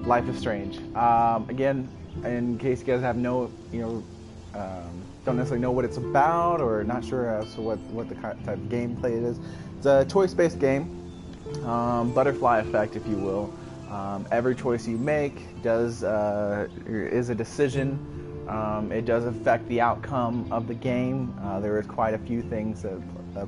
Life is Strange. Again, in case you guys have don't necessarily know what it's about or not sure as to what the type of gameplay it is. It's a choice-based game, butterfly effect, if you will. Every choice you make is a decision. It does affect the outcome of the game. There is quite a few things that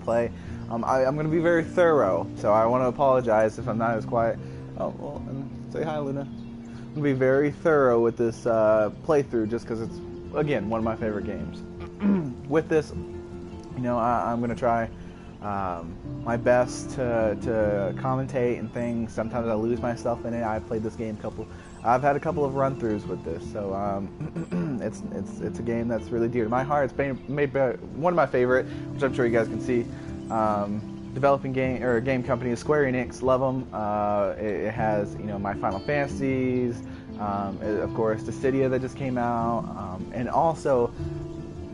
play. I'm going to be very thorough, so I want to apologize if I'm not as quiet. Oh, well, and say hi, Luna. I'm going to be very thorough with this playthrough just because it's, again, one of my favorite games. With this, I'm going to try my best to commentate and things. Sometimes I lose myself in it. I've played this game I've had a couple of run-throughs with this, so it's a game that's really dear to my heart. It's made by one of my favorite, which I'm sure you guys can see. Developing game company is Square Enix. Love them. It has my Final Fantasies, of course Dissidia that just came out, and also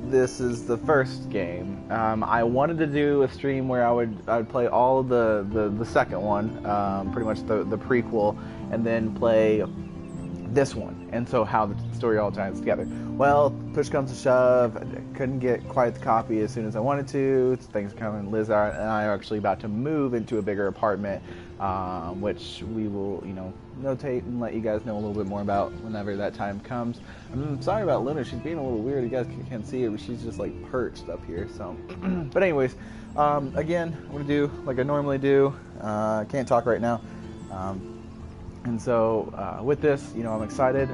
this is the first game. I wanted to do a stream where I would play all of the second one, pretty much the prequel, and then play this one, and so how the story all ties together. Well, push comes to shove, I couldn't get quite the copy as soon as I wanted to. Things are coming. Liz and I are actually about to move into a bigger apartment, which we will, notate and let you guys know a little bit more about whenever that time comes. I'm sorry about Luna. She's being a little weird. You guys can't see her, but she's just like perched up here. So, but anyways, again, I'm gonna do like I normally do. Can't talk right now. And so with this, I'm excited.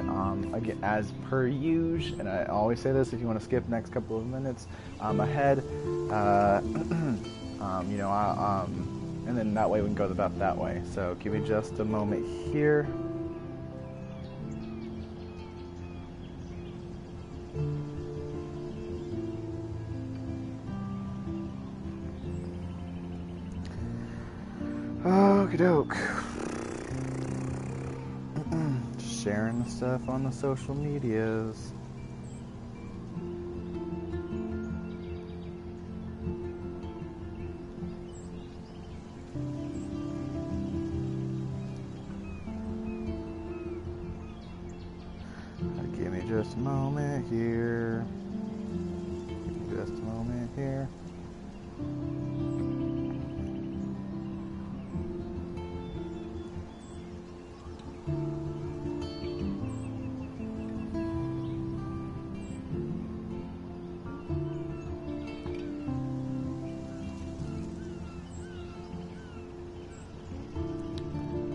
Again, as per usual, and I always say this: if you want to skip the next couple of minutes ahead, and then that way we can go about that way. So give me just a moment here. Okie doke. Sharing the stuff on the social medias. Give me just a moment here. Just a moment here.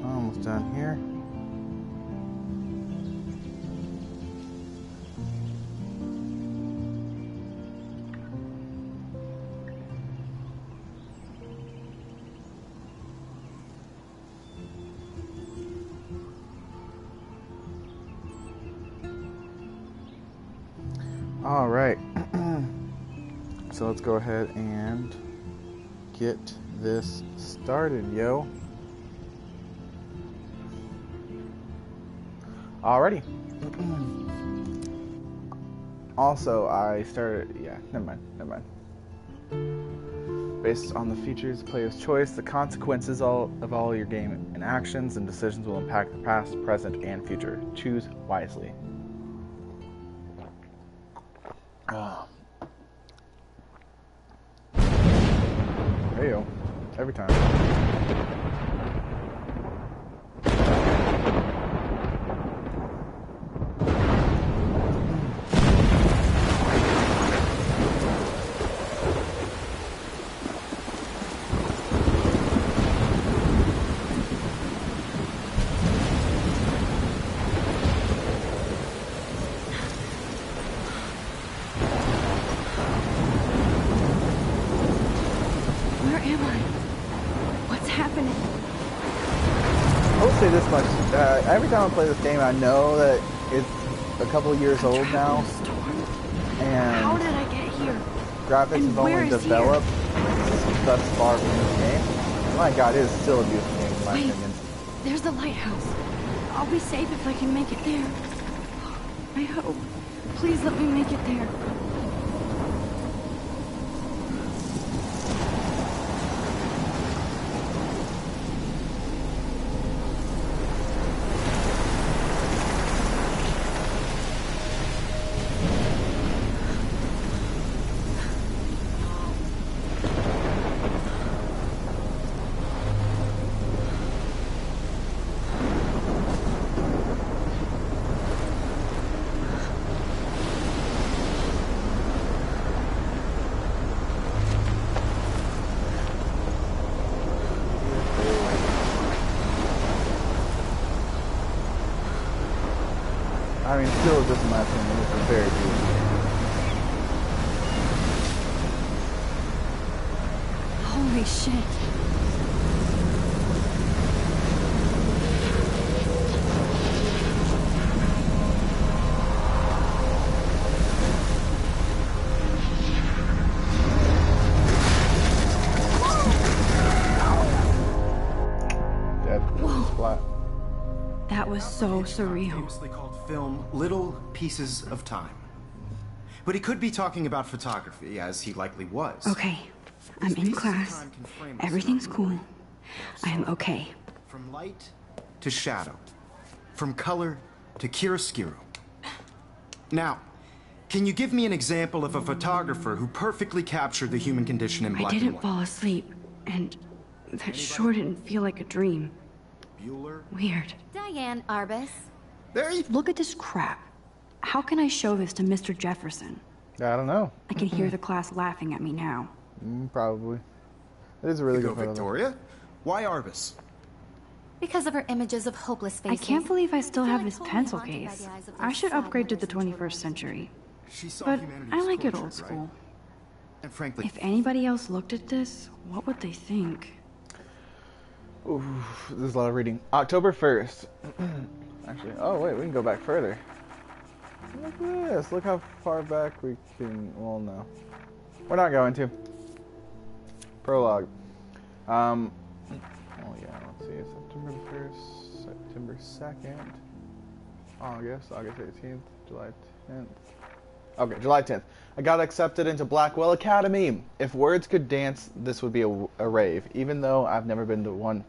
Almost done here. All right, so let's go ahead and get this started, yo. Alrighty. Also, I started, never mind. Based on the features, player's choice, the consequences of all your game and actions and decisions will impact the past, present, and future. Choose wisely. Hey yo, every time. Say this much, every time I play this game I know that it's a couple of years old now, and how did I get here? Graphics have only developed thus far from this game. My god, it is still a beautiful game in my opinion. There's the lighthouse. I'll be safe if I can make it there. I hope. Please let me make it there. I mean, still, just in my opinion, this is very beautiful. Holy shit. Dead. Flat. That was so surreal. Famously called film Little Pieces of Time. But he could be talking about photography, as he likely was. Okay, I'm in class. Everything's cool. I am okay. From light to shadow. From color to chiaroscuro. Now, can you give me an example of a photographer who perfectly captured the human condition in black I and didn't white? fall asleep, and that sure didn't feel like a dream. Bueller? Weird. Diane Arbus. There you... Look at this crap. How can I show this to Mr. Jefferson? I don't know. I can hear the class laughing at me now. Probably. It is a really Go good photo. Victoria. Why Arbus? Because of her images of hopeless faces. I can't believe I still Feel have like this totally pencil haunted by case. the eyes of I those should sad upgrade to the mothers and 21st children. century. She saw But humanity I as like it tortured, old school. right? And frankly, If anybody else looked at this, what would they think? Ooh, there's a lot of reading. October 1st. Actually, oh wait, we can go back further. Look at this. Look how far back we can. Well, no. We're not going to. Prologue. Oh yeah, let's see. September 1st, September 2nd, August 18th, July 10th. Okay, July 10th. I got accepted into Blackwell Academy. If words could dance, this would be a rave, even though I've never been to one.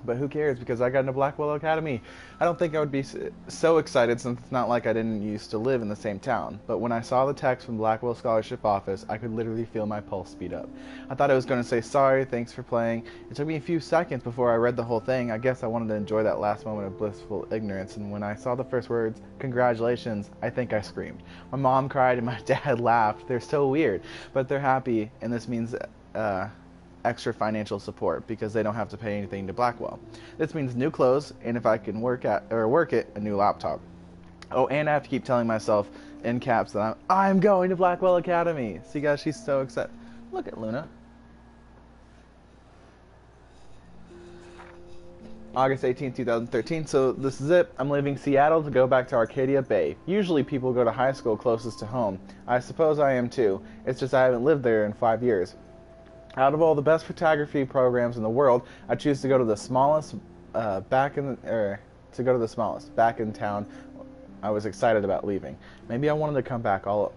But who cares, because I got into Blackwell Academy. I don't think I would be so excited, since it's not like I didn't used to live in the same town. But when I saw the text from Blackwell Scholarship Office, I could literally feel my pulse speed up. I thought I was going to say, sorry, thanks for playing. It took me a few seconds before I read the whole thing. I guess I wanted to enjoy that last moment of blissful ignorance, and when I saw the first words, congratulations, I think I screamed. My mom cried and my dad laughed. They're so weird, but they're happy, and this means extra financial support because they don't have to pay anything to Blackwell. This means new clothes, and if I can work it, a new laptop. Oh, and I have to keep telling myself in caps that I'm going to Blackwell Academy. See, guys, she's so excited. Look at Luna. August 18, 2013. So this is it. I'm leaving Seattle to go back to Arcadia Bay. Usually people go to high school closest to home. I suppose I am too. It's just I haven't lived there in 5 years. Out of all the best photography programs in the world, I choose to go to the smallest back in town. I was excited about leaving. Maybe I wanted to come back all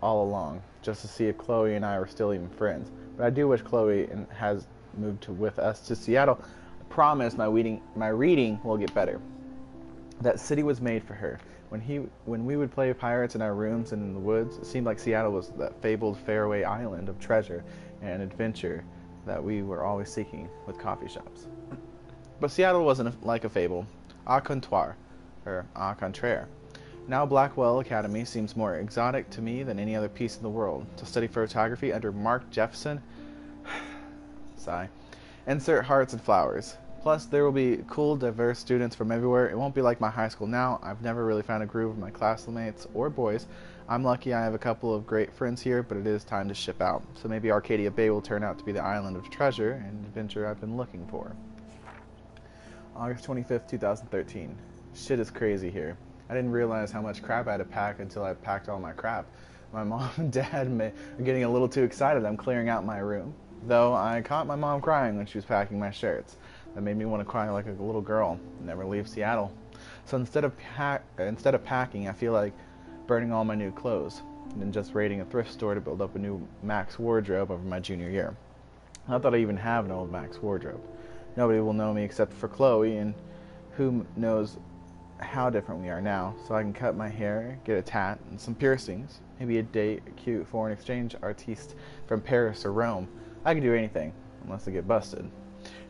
along, just to see if Chloe and I were still even friends. But I do wish Chloe has moved with us to Seattle. I promise my reading will get better. That city was made for her. When we would play pirates in our rooms and in the woods, it seemed like Seattle was that fabled faraway island of treasure and adventure that we were always seeking with coffee shops. But Seattle wasn't like a fable. Au contraire, or au contraire. Now Blackwell Academy seems more exotic to me than any other piece in the world. To study photography under Mark Jefferson, sigh. Insert hearts and flowers. Plus, there will be cool, diverse students from everywhere. It won't be like my high school now. I've never really found a groove with my classmates or boys. I'm lucky I have a couple of great friends here, but it is time to ship out. So maybe Arcadia Bay will turn out to be the island of treasure and adventure I've been looking for. August 25th, 2013. Shit is crazy here. I didn't realize how much crap I had to pack until I packed all my crap. My mom and dad are getting a little too excited I'm clearing out my room. Though I caught my mom crying when she was packing my shirts. That made me want to cry like a little girl. Never leave Seattle. So instead of packing, I feel like burning all my new clothes and then just raiding a thrift store to build up a new Max wardrobe over my junior year. Not that I even have an old Max wardrobe. Nobody will know me except for Chloe, and who knows how different we are now. So I can cut my hair, get a tat, and some piercings. Maybe date a cute foreign exchange artiste from Paris or Rome. I can do anything, unless I get busted.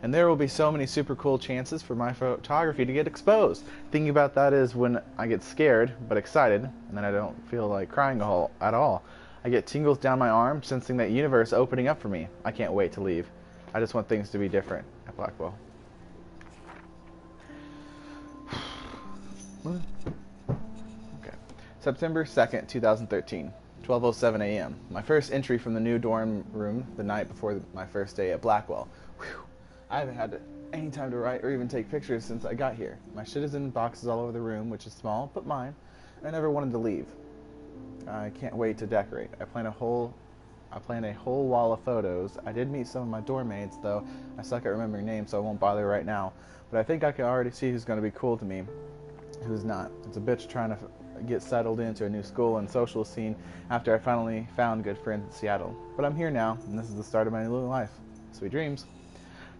And there will be so many super cool chances for my photography to get exposed. Thinking about that is when I get scared, but excited, and then I don't feel like crying at all. I get tingles down my arm, sensing that universe opening up for me. I can't wait to leave. I just want things to be different at Blackwell. September 2nd, 2013, 12:07 a.m. My first entry from the new dorm room the night before my first day at Blackwell. Whew. I haven't had any time to write or even take pictures since I got here. My shit is in boxes all over the room, which is small, but mine. I never wanted to leave. I can't wait to decorate. I plan a whole wall of photos. I did meet some of my dorm mates, though I suck at remembering names, so I won't bother right now. But I think I can already see who's going to be cool to me, who's not. It's a bitch trying to get settled into a new school and social scene after I finally found good friends in Seattle. But I'm here now, and this is the start of my new life. Sweet dreams.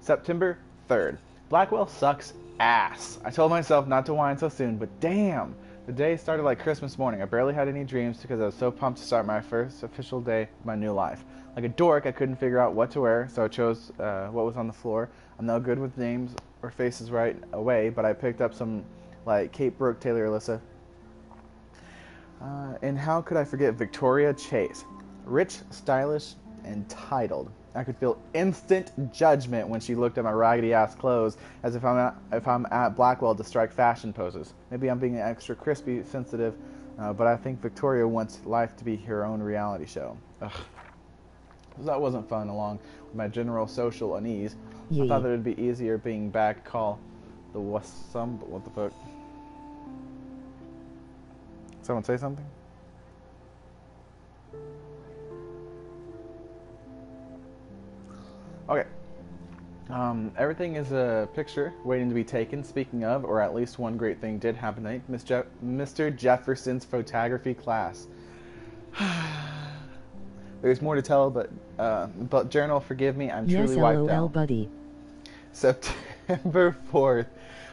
September 3rd. Blackwell sucks ass. I told myself not to whine so soon, but damn! The day started like Christmas morning. I barely had any dreams because I was so pumped to start my first official day of my new life. Like a dork, I couldn't figure out what to wear, so I chose what was on the floor. I'm no good with names or faces right away, but I picked up some like Kate Brooke, Taylor Alyssa. And how could I forget Victoria Chase? Rich, stylish, and titled. I could feel instant judgment when she looked at my raggedy-ass clothes as if I'm at Blackwell to strike fashion poses. Maybe I'm being extra crispy, sensitive, but I think Victoria wants life to be her own reality show. Ugh. That wasn't fun along with my general social unease. I thought that it would be easier being back call the Wassum, but what the fuck? Someone say something? Okay. Everything is a picture waiting to be taken. Speaking of, or at least one great thing did happen tonight, Mr. Jefferson's photography class. There's more to tell, but journal, forgive me, I'm truly wiped out. Buddy. September 4th.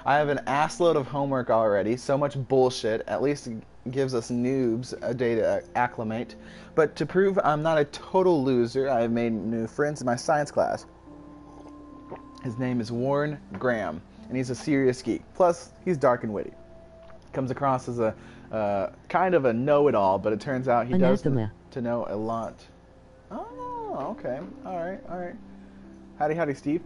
I have an assload of homework already. So much bullshit. At least it gives us noobs a day to acclimate. But to prove I'm not a total loser, I have made new friends in my science class. His name is Warren Graham, and he's a serious geek. Plus, he's dark and witty. Comes across as a kind of a know-it-all, but it turns out he does to know a lot. Oh, okay. All right. Howdy, Steve.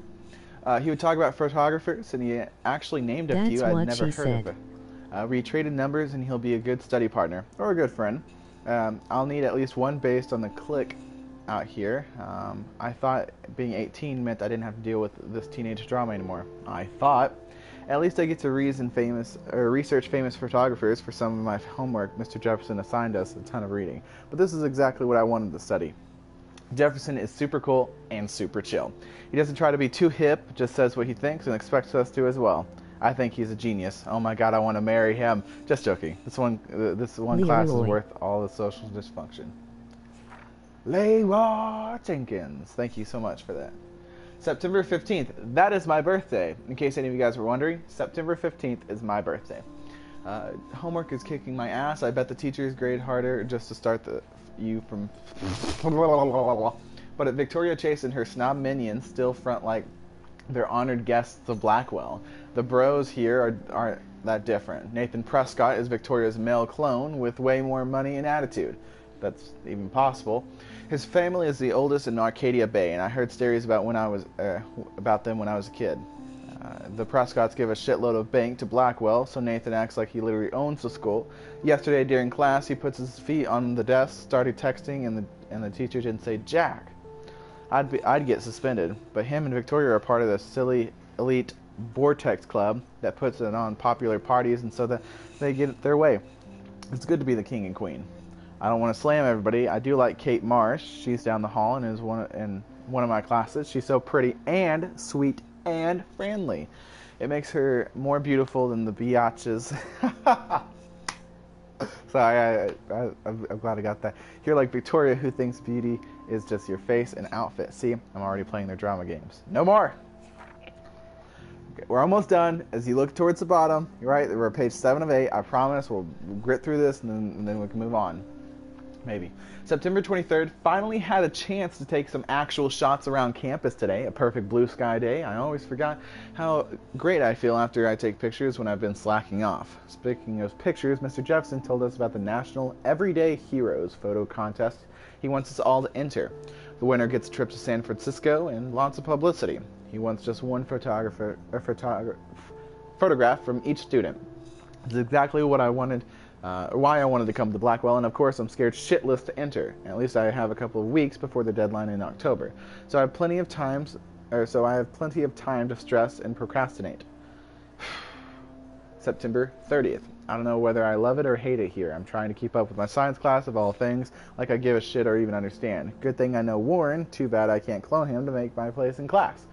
He would talk about photographers, and he actually named a few I'd never heard of. We traded numbers, and he'll be a good study partner, or a good friend. I'll need at least one based on the clique out here. I thought being 18 meant I didn't have to deal with this teenage drama anymore. I thought. At least I get to research famous photographers for some of my homework. Mr. Jefferson assigned us a ton of reading. But this is exactly what I wanted to study. Jefferson is super cool and super chill. He doesn't try to be too hip, just says what he thinks and expects us to as well. I think he's a genius. Oh my god, I want to marry him. Just joking. This one class is worth all the social dysfunction. Leroy Jenkins. Thank you so much for that. September 15th. That is my birthday. In case any of you guys were wondering, September 15th is my birthday. Homework is kicking my ass. I bet the teachers grade harder just to start you from... But at Victoria Chase and her snob minions still front like they're honored guests of Blackwell. The bros here aren't that different. Nathan Prescott is Victoria's male clone with way more money and attitude. That's even possible. His family is the oldest in Arcadia Bay, and I heard stories about them when I was a kid. The Prescotts give a shitload of bank to Blackwell, so Nathan acts like he literally owns the school. Yesterday during class, he puts his feet on the desk, started texting, and the teacher didn't say jack. I'd get suspended, but him and Victoria are part of the silly elite Vortex Club that puts it on popular parties, and so that they get it their way. It's good to be the king and queen. I don't want to slam everybody. I do like Kate Marsh. She's down the hall and is in one of my classes. She's so pretty and sweet and friendly. It makes her more beautiful than the biatches. Sorry, I'm glad I got that. You're like Victoria, who thinks beauty is just your face and outfit. See, I'm already playing their drama games. No more. Okay, we're almost done. As you look towards the bottom, you're right. We're at page 7 of 8. I promise we'll grit through this and then we can move on. Maybe. September 23rd, finally had a chance to take some actual shots around campus today. A perfect blue sky day. I always forgot how great I feel after I take pictures when I've been slacking off. Speaking of pictures, Mr. Jefferson told us about the National Everyday Heroes photo contest he wants us all to enter. The winner gets a trip to San Francisco and lots of publicity. He wants just one photograph from each student. It's exactly what I wanted why I wanted to come to Blackwell, and of course I'm scared shitless to enter. At least I have a couple of weeks before the deadline in October, so I have plenty of time to stress and procrastinate. September 30th. I don't know whether I love it or hate it here. I'm trying to keep up with my science class of all things, like I give a shit or even understand. Good thing I know Warren. Too bad I can't clone him to make my place in class.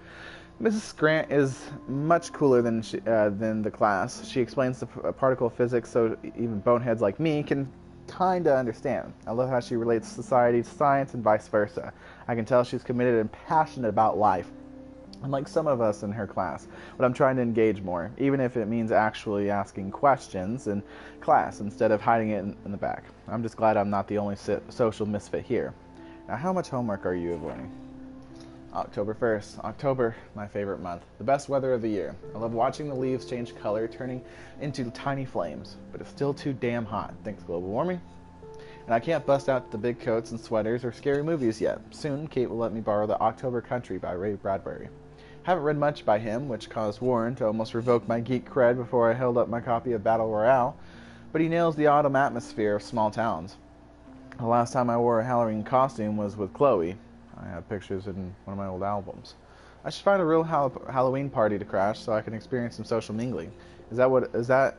Mrs. Grant is much cooler than the class. She explains the particle physics so even boneheads like me can kinda understand. I love how she relates society to science and vice versa. I can tell she's committed and passionate about life, unlike some of us in her class. But I'm trying to engage more, even if it means actually asking questions in class instead of hiding it in the back. I'm just glad I'm not the only social misfit here. Now, how much homework are you avoiding? October 1st. October, my favorite month. The best weather of the year. I love watching the leaves change color, turning into tiny flames. But it's still too damn hot, thanks global warming. And I can't bust out the big coats and sweaters or scary movies yet. Soon, Kate will let me borrow The October Country by Ray Bradbury. Haven't read much by him, which caused Warren to almost revoke my geek cred before I held up my copy of Battle Royale. But he nails the autumn atmosphere of small towns. The last time I wore a Halloween costume was with Chloe. I have pictures in one of my old albums. I should find a real Halloween party to crash so I can experience some social mingling. Is that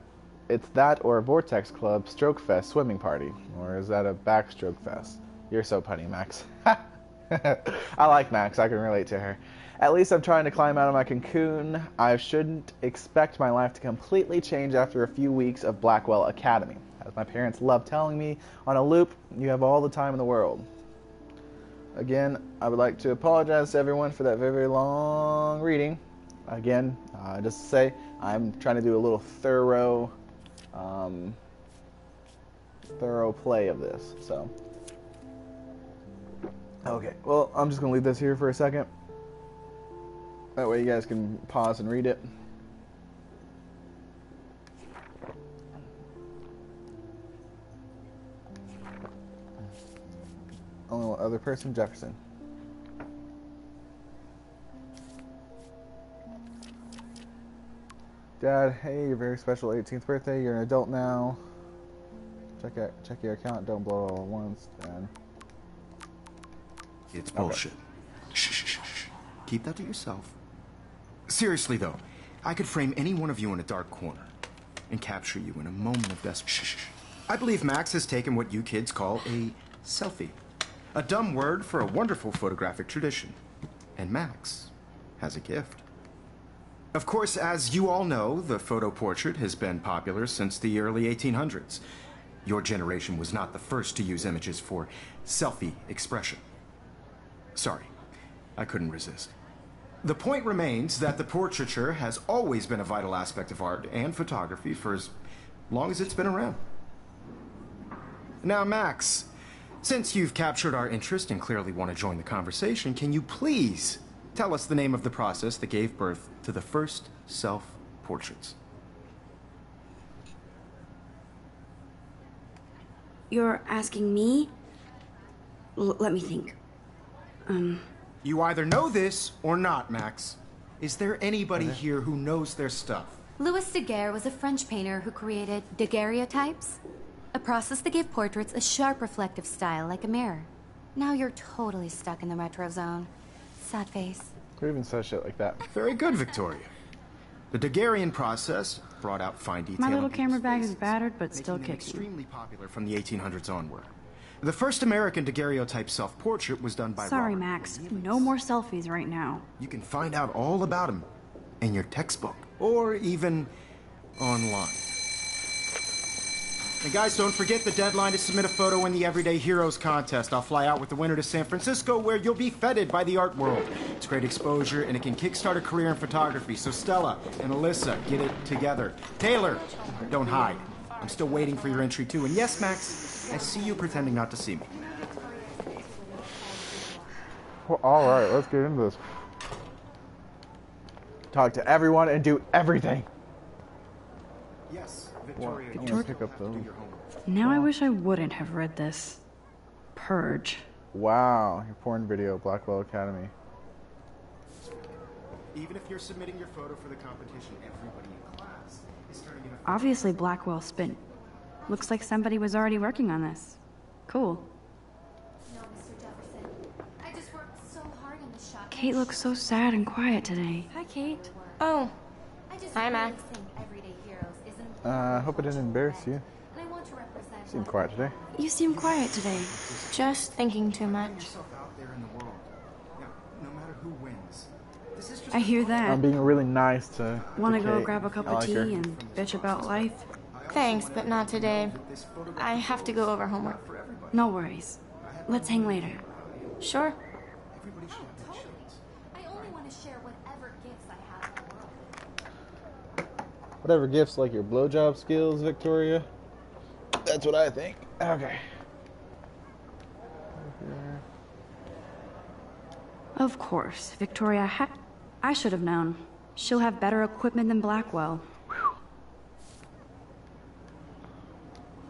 it's that or a Vortex Club Stroke Fest swimming party? Or is that a backstroke fest? You're so punny, Max. I like Max, I can relate to her. At least I'm trying to climb out of my cocoon. I shouldn't expect my life to completely change after a few weeks of Blackwell Academy. As my parents love telling me on a loop, you have all the time in the world. Again, I would like to apologize to everyone for that very, very long reading. Again, just to say, I'm trying to do a little thorough play of this. So, okay. Well, I'm just gonna leave this here for a second. That way, you guys can pause and read it. Only other person, Jefferson. Dad, hey, your very special 18th birthday. You're an adult now. Check your account. Don't blow it all at once, Dad. It's bullshit. Okay. Shh. Keep that to yourself. Seriously, though, I could frame any one of you in a dark corner and capture you in a moment of desperation. I believe Max has taken what you kids call a selfie. A dumb word for a wonderful photographic tradition. And Max has a gift. Of course, as you all know, the photo portrait has been popular since the early 1800s. Your generation was not the first to use images for selfie expression. Sorry, I couldn't resist. The point remains that the portraiture has always been a vital aspect of art and photography for as long as it's been around. Now, Max, since you've captured our interest and clearly want to join the conversation, can you please tell us the name of the process that gave birth to the first self-portraits? You're asking me? Let me think. You either know this or not, Max. Is there anybody here who knows their stuff? Louis Daguerre was a French painter who created daguerreotypes, a process that gave portraits a sharp reflective style like a mirror. Now you're totally stuck in the retro zone. Sad face. Who even says shit like that? Very good, Victoria. The Daguerrean process brought out fine detail. My little camera bag is battered, but still making them kicks. Extremely popular from the 1800s onward. The first American daguerreotype self-portrait was done by Sorry, Robert Max. Cornelius. No more selfies right now. You can find out all about him in your textbook, or even online. And guys, don't forget the deadline to submit a photo in the Everyday Heroes contest. I'll fly out with the winner to San Francisco, where you'll be feted by the art world. It's great exposure, and it can kickstart a career in photography. So Stella and Alyssa, get it together. Taylor, don't hide. I'm still waiting for your entry, too. And yes, Max, I see you pretending not to see me. Well, all right, let's get into this. Talk to everyone and do everything. Yes, Victoria, I'm gonna pick up those. Now I wish I wouldn't have read this. Purge. Wow, your porn video, Blackwell Academy. Even if you're submitting your photo for the competition, everybody in class is turning in a Obviously, Blackwell spent Looks like somebody was already working on this. Cool. No, Mr. Jefferson. I just worked so hard on the shot. Kate looks so sad and quiet today. Hi, Kate. Oh, I just Hi, really Max. think everyday heroes is an I hope it didn't embarrass you. and I want to represent Seem quiet today. You seem quiet today. just thinking too Put much. yourself out there in the world. Now, no matter who wins, this is just I hear that. I'm being really nice to Want to go Kate. grab a cup I of like tea her. and bitch about life? Thanks, but not today. I have to go over homework. No worries. Let's hang later. Sure. Everybody should have their chance. I only want to share whatever gifts I have in the world. Whatever gifts like your blowjob skills, Victoria. That's what I think. Okay. Of course, Victoria I should have known. She'll have better equipment than Blackwell.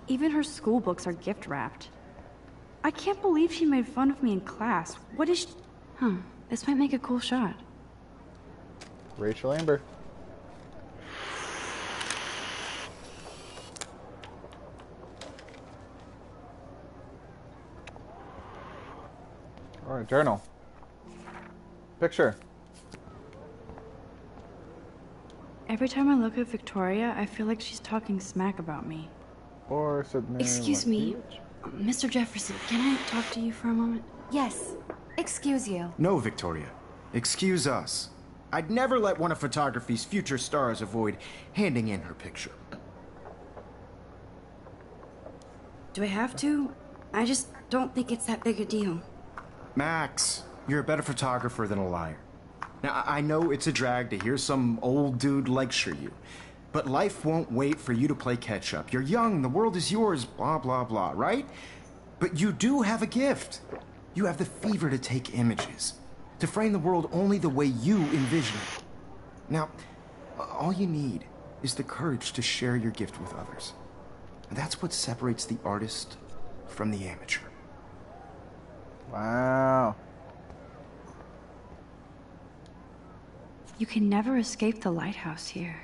Even her school books are gift wrapped. I can't believe she made fun of me in class. What is she... This might make a cool shot. Rachel Amber. All right, journal. Picture. Every time I look at Victoria, I feel like she's talking smack about me. Or sitting there. Excuse like, me, Mr. Jefferson, can I talk to you for a moment? Yes. Excuse you. No, Victoria. Excuse us. I'd never let one of photography's future stars avoid handing in her picture. Do I have to? I just don't think it's that big a deal. Max, you're a better photographer than a liar. Now, I know it's a drag to hear some old dude lecture you, but life won't wait for you to play catch up. You're young, the world is yours, blah, blah, blah, right? But you do have a gift. You have the fever to take images, to frame the world only the way you envision it. Now, all you need is the courage to share your gift with others. And that's what separates the artist from the amateur. Wow. You can never escape the lighthouse here.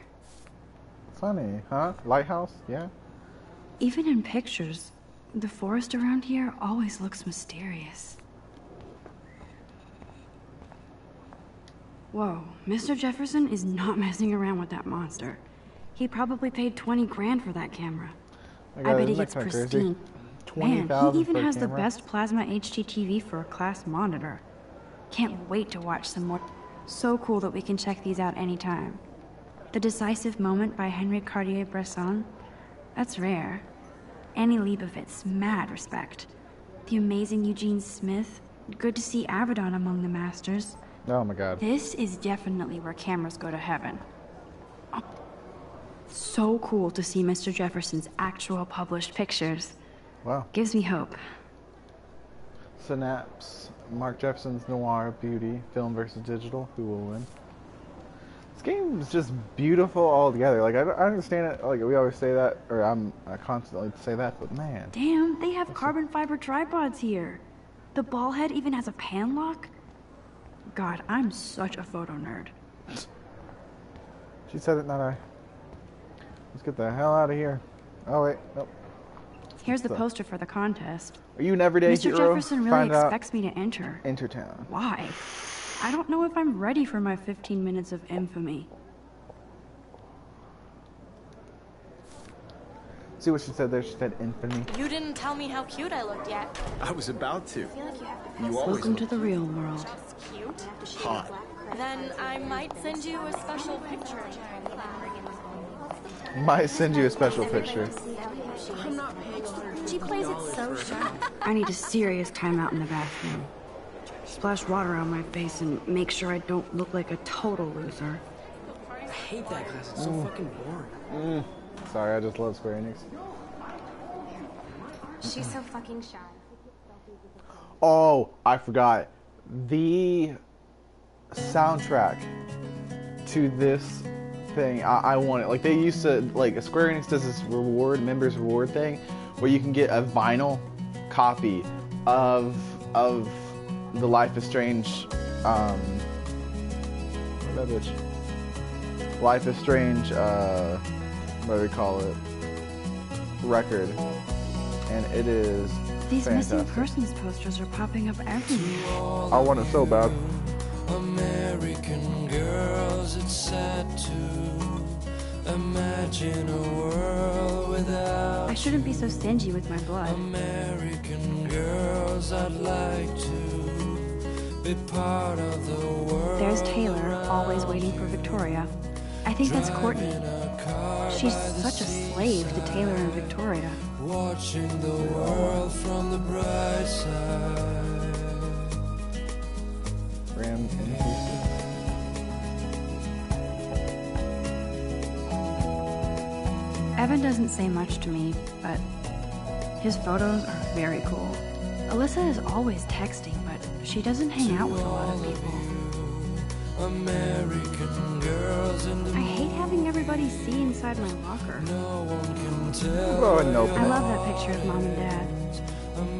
Funny, huh? Lighthouse? Yeah. Even in pictures, the forest around here always looks mysterious. Whoa, Mr. Jefferson is not messing around with that monster. He probably paid 20 grand for that camera. My I God, bet he isn't that gets kinda crazy? pristine. Man, 20,000 he even for a has the camera? best plasma HDTV for a class monitor. Can't wait to watch some more. So cool that we can check these out anytime. The Decisive Moment by Henri Cartier-Bresson. That's rare. Annie Leibovitz, mad respect. The amazing Eugene Smith. Good to see Avedon among the masters. Oh my God. This is definitely where cameras go to heaven. Oh, so cool to see Mr. Jefferson's actual published pictures. Wow. Gives me hope. Synapse. Mark Jefferson's Noir Beauty. Film versus digital. Who will win? This game is just beautiful altogether. Like, I understand it. Like, we always say that, or I constantly say that, but man. Damn, they have carbon fiber tripods here. The ball head even has a pan lock. God, I'm such a photo nerd. She said it, not I. Let's get the hell out of here. Oh, wait. Nope. Here's the poster for the contest. Are you an everyday Mr. hero? Jefferson really Find out. expects me to enter. Intertown. Why? I don't know if I'm ready for my 15 minutes of infamy. See what she said there? She said infamy. You didn't tell me how cute I looked yet. I was about to. You always Welcome to the real world. Cute? hot. Then I might send you a special picture. Might send you a special picture. She plays it so sharp. I need a serious timeout in the bathroom. Splash water on my face and make sure I don't look like a total loser. I hate that class. It's so fucking boring. Sorry, I just love Square Enix. She's so fucking shy. Oh, I forgot. The soundtrack to this thing, I want it. Like, they used to, like, Square Enix does this members reward thing, where you can get a vinyl copy of the Life is Strange, what that bitch? Life is Strange, what do they call it? record, and it is These fantastic. missing persons posters are popping up everywhere. I want it so bad. American girls, it's sad to imagine a world without I shouldn't be so stingy with my blood. American girls. I'd like to be part of the world. There's Taylor, always waiting for Victoria. I think that's Courtney. She's such a slave to Taylor and Victoria. Watching the world from the bright side. Ram in pieces. Evan doesn't say much to me, but his photos are very cool. Alyssa is always texting, but she doesn't hang out with a lot of people. American girls in the I hate having everybody see inside my locker. no one can tell. Oh, and open I it. love that picture of Mom and Dad.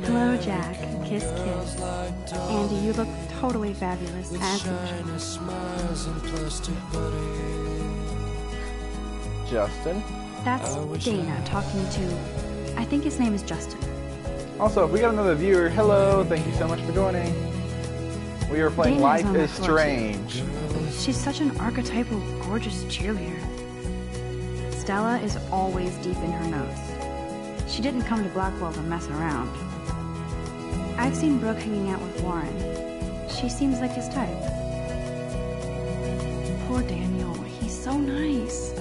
Hello, Jack. Kiss, kiss. Andy, you look totally fabulous, as usual. Shiny smiles and plastic buddies. Justin. That's Dana talking to... I think his name is Justin. Also, if we got another viewer, hello, thank you so much for joining. We are playing Dana's Life on is the floor, Strange. She's such an archetypal, gorgeous cheerleader. Stella is always deep in her notes. She didn't come to Blackwell to mess around. I've seen Brooke hanging out with Warren. She seems like his type. Poor Daniel, he's so nice.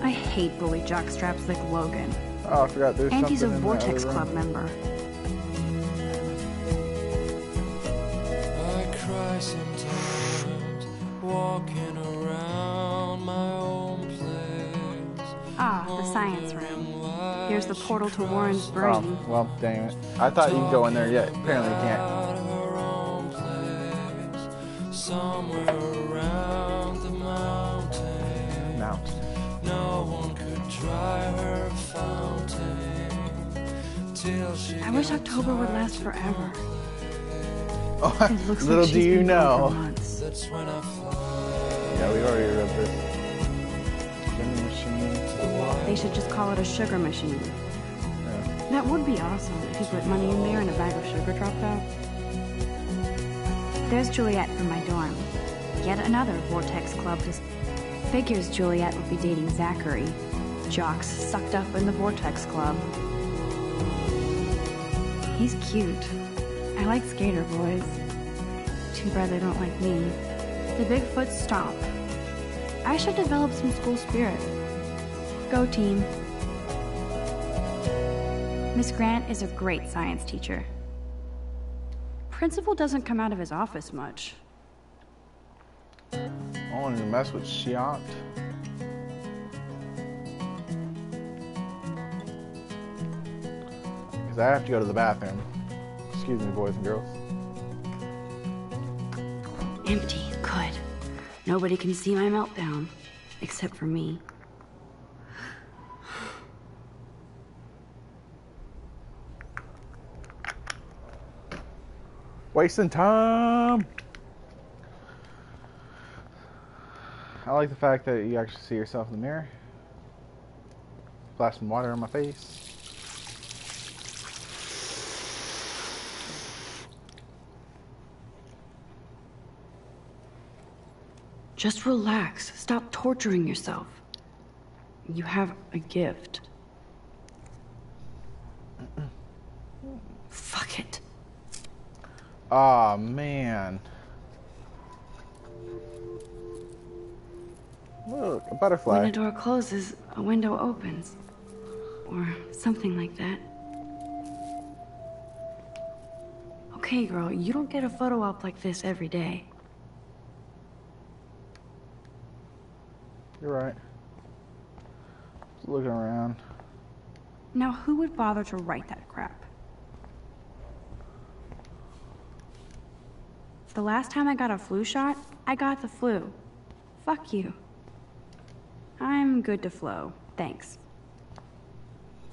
I hate bully jockstraps like Logan. Oh, I forgot there's And he's a something in the Vortex other room. Club member. I cry sometimes, walking around my own place. Ah, the science room. Here's the portal to Warren's Oh, brain. well, dang it. I thought you could go in there yet. Apparently you can't. Out of her own place, somewhere around the mountain. Now. No one could dry her fountain till she I wish October would last forever. Oh, It looks little like do she's you been gone for know. months. That's when I fly. Yeah, we already read this. Vending machine. They should just call it a sugar machine. Yeah. That would be awesome if you put money in there and a bag of sugar dropped out. There's Juliet from my dorm. Yet another Vortex Club. Figures Juliet would be dating Zachary. Jocks sucked up in the Vortex Club. He's cute. I like skater boys. Too bad they don't like me. The Bigfoot stomp. I should develop some school spirit. Go team. Miss Grant is a great science teacher. Principal doesn't come out of his office much. I wanted to mess with Shiant. Because I have to go to the bathroom. Excuse me, boys and girls. Empty. Good. Nobody can see my meltdown. Except for me. Wasting time! I like the fact that you actually see yourself in the mirror. Splash some water on my face. Just relax. Stop torturing yourself. You have a gift. Fuck it. Aw, man. Look, a butterfly. When a door closes, a window opens. Or something like that. Okay, girl, you don't get a photo op like this every day. You're right. Just looking around. Now, who would bother to write that crap? The last time I got a flu shot, I got the flu. Fuck you. I'm good to flow, thanks.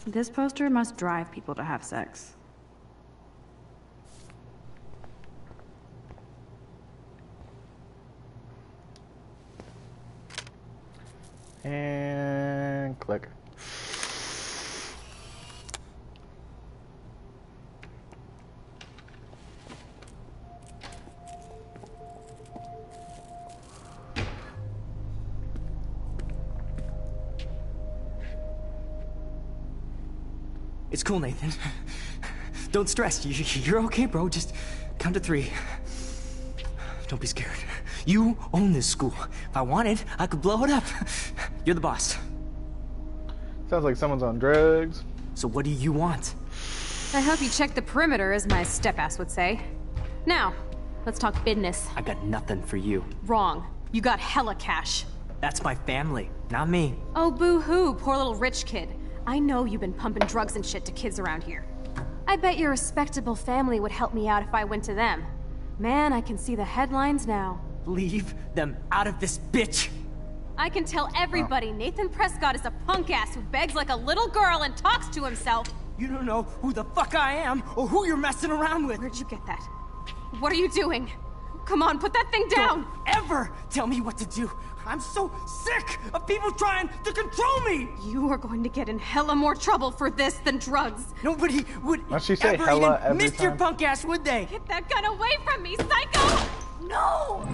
This poster must drive people to have sex. And click. It's cool, Nathan. Don't stress. You're okay, bro. Just count to 3. Don't be scared. You own this school. If I wanted, I could blow it up. You're the boss. Sounds like someone's on drugs. So what do you want? I hope you check the perimeter, as my step-ass would say. Now, let's talk business. I got nothing for you. Wrong. You got hella cash. That's my family, not me. Oh, boo-hoo, poor little rich kid. I know you've been pumping drugs and shit to kids around here. I bet your respectable family would help me out if I went to them. Man, I can see the headlines now. Leave them out of this bitch! I can tell everybody Nathan Prescott is a punk-ass who begs like a little girl and talks to himself. You don't know who the fuck I am or who you're messing around with. Where'd you get that? What are you doing? Come on, put that thing down! Don't ever tell me what to do! I'm so sick of people trying to control me! You are going to get in hella more trouble for this than drugs. Nobody would Must she say ever hella even every miss your time? punk ass, would they? Get that gun away from me, psycho! No!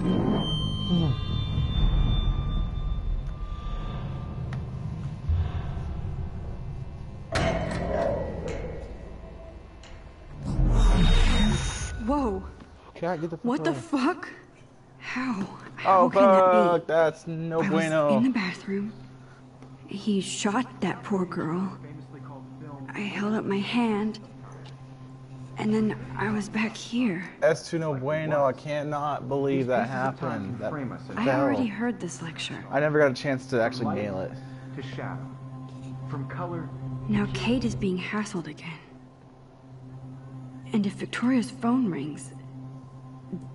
Whoa. Cat, get the fuck What the away. fuck? How? Oh How can that fuck, be? that's no I was bueno. in the bathroom. He shot that poor girl. I held up my hand. And then I was back here. That's no bueno. I cannot believe that happened. That I fell. already heard this lecture. I never got a chance to actually nail it. To shadow. From color. Now Kate is being hassled again. And if Victoria's phone rings,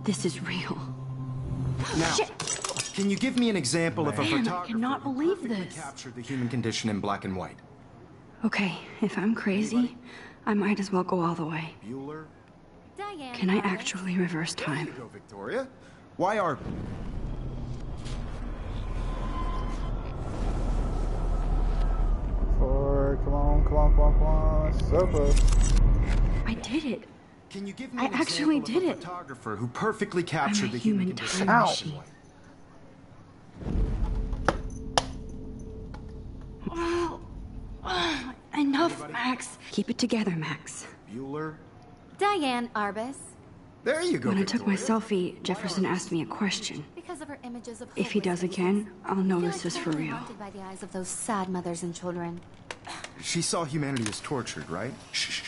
this is real. Now, can you give me an example of a Man, I photographer cannot who believe perfectly this. captured the human condition in black and white? Okay, if I'm crazy, I might as well go all the way. Bueller? Diane. Can I actually reverse There time? you go, Victoria. Why are... Four, come on, come on, come on, come on. So close. I did it. Can you give me I an actually example did of a it. photographer who perfectly I'm a captured the human human condition? time Ow. machine. Enough, Max. Keep it together, Max. Bueller? Diane Arbus. There you go, When I took my Victoria. selfie, Jefferson asked me a question. Because of her images of If he does hopeless again, I'll know feel this like is for totally real. haunted by the eyes of those sad mothers and children. She saw humanity as tortured, right? Shh.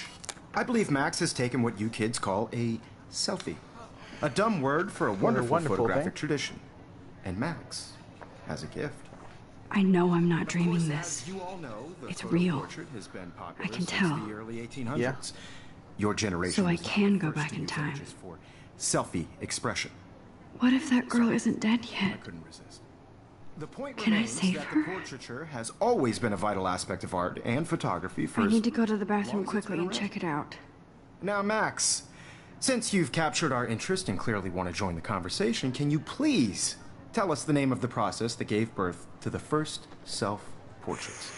I believe Max has taken what you kids call a selfie. A dumb word for a wonderful, wonderful photographic thing. tradition. And Max has a gift. I know I'm not dreaming Of course, this. as you all know, the It's photo real. portrait has been popular I can since tell. the early 1800s. Yeah. Your generation So I was not can the go first back to in use time. images for selfie expression. What if that girl isn't dead I yet? couldn't resist. The point Can I remains save that her? the portraiture has always been a vital aspect of art and photography for I as need to go to the bathroom long as it's quickly been and around. check it out. Now, Max, since you've captured our interest and clearly want to join the conversation, can you please tell us the name of the process that gave birth to the first self-portraits?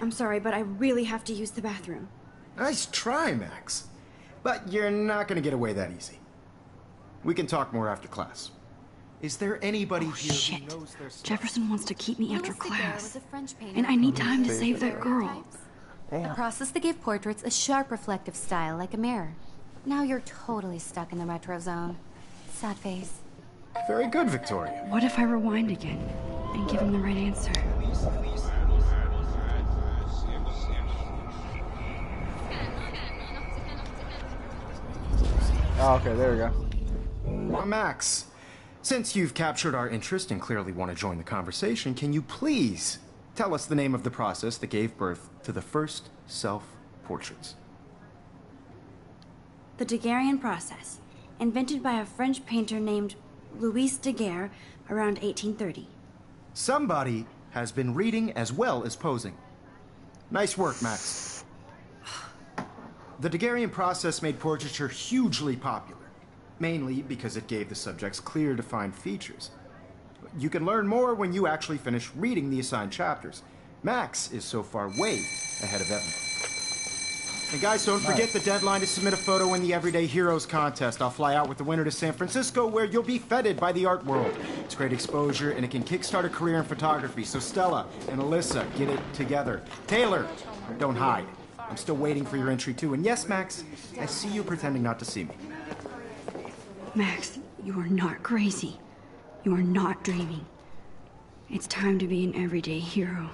I'm sorry, but I really have to use the bathroom. Nice try, Max. But you're not going to get away that easy. We can talk more after class. Is there anybody Oh, here shit. who knows their stuff? Jefferson wants to keep me after Louis Daguerre class. was a French painter And I need who time to created save that girl. daguerreotypes, a Damn. process that gave portraits a sharp reflective style like a mirror. Now you're totally stuck in the retro zone. Sad face. Very good, Victoria. What if I rewind again and give him the right answer? Oh, okay, there we go. Well, Max, since you've captured our interest and clearly want to join the conversation, can you please tell us the name of the process that gave birth to the first self-portraits? The Daguerrean process, invented by a French painter named Louis Daguerre around 1830. Somebody has been reading as well as posing. Nice work, Max. The Daguerrean process made portraiture hugely popular, mainly because it gave the subjects clear, defined features. You can learn more when you actually finish reading the assigned chapters. Max is so far way ahead of Evan. And guys, don't forget the deadline to submit a photo in the Everyday Heroes contest. I'll fly out with the winner to San Francisco, where you'll be feted by the art world. It's great exposure, and it can kickstart a career in photography. So Stella and Alyssa, get it together. Taylor, don't hide. I'm still waiting for your entry, too. And yes, Max, I see you pretending not to see me. Max, you are not crazy. You are not dreaming. It's time to be an everyday hero.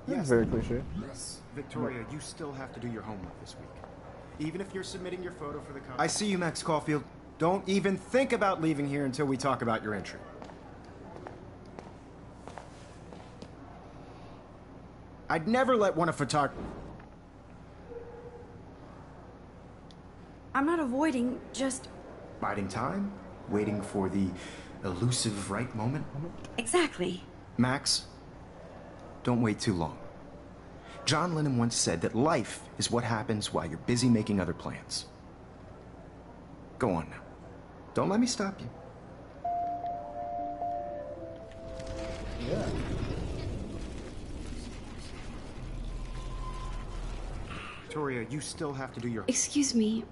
That's very cliche. Yes, Victoria, you still have to do your homework this week. Even if you're submitting your photo for the contest. I see you, Max Caulfield. Don't even think about leaving here until we talk about your entry. I'd never let one of photography. I'm not avoiding, just... Biding time? Waiting for the elusive right moment? Exactly. Max, don't wait too long. John Lennon once said that life is what happens while you're busy making other plans. Go on now. Don't let me stop you. Yeah. Victoria, you still have to do your... Excuse me,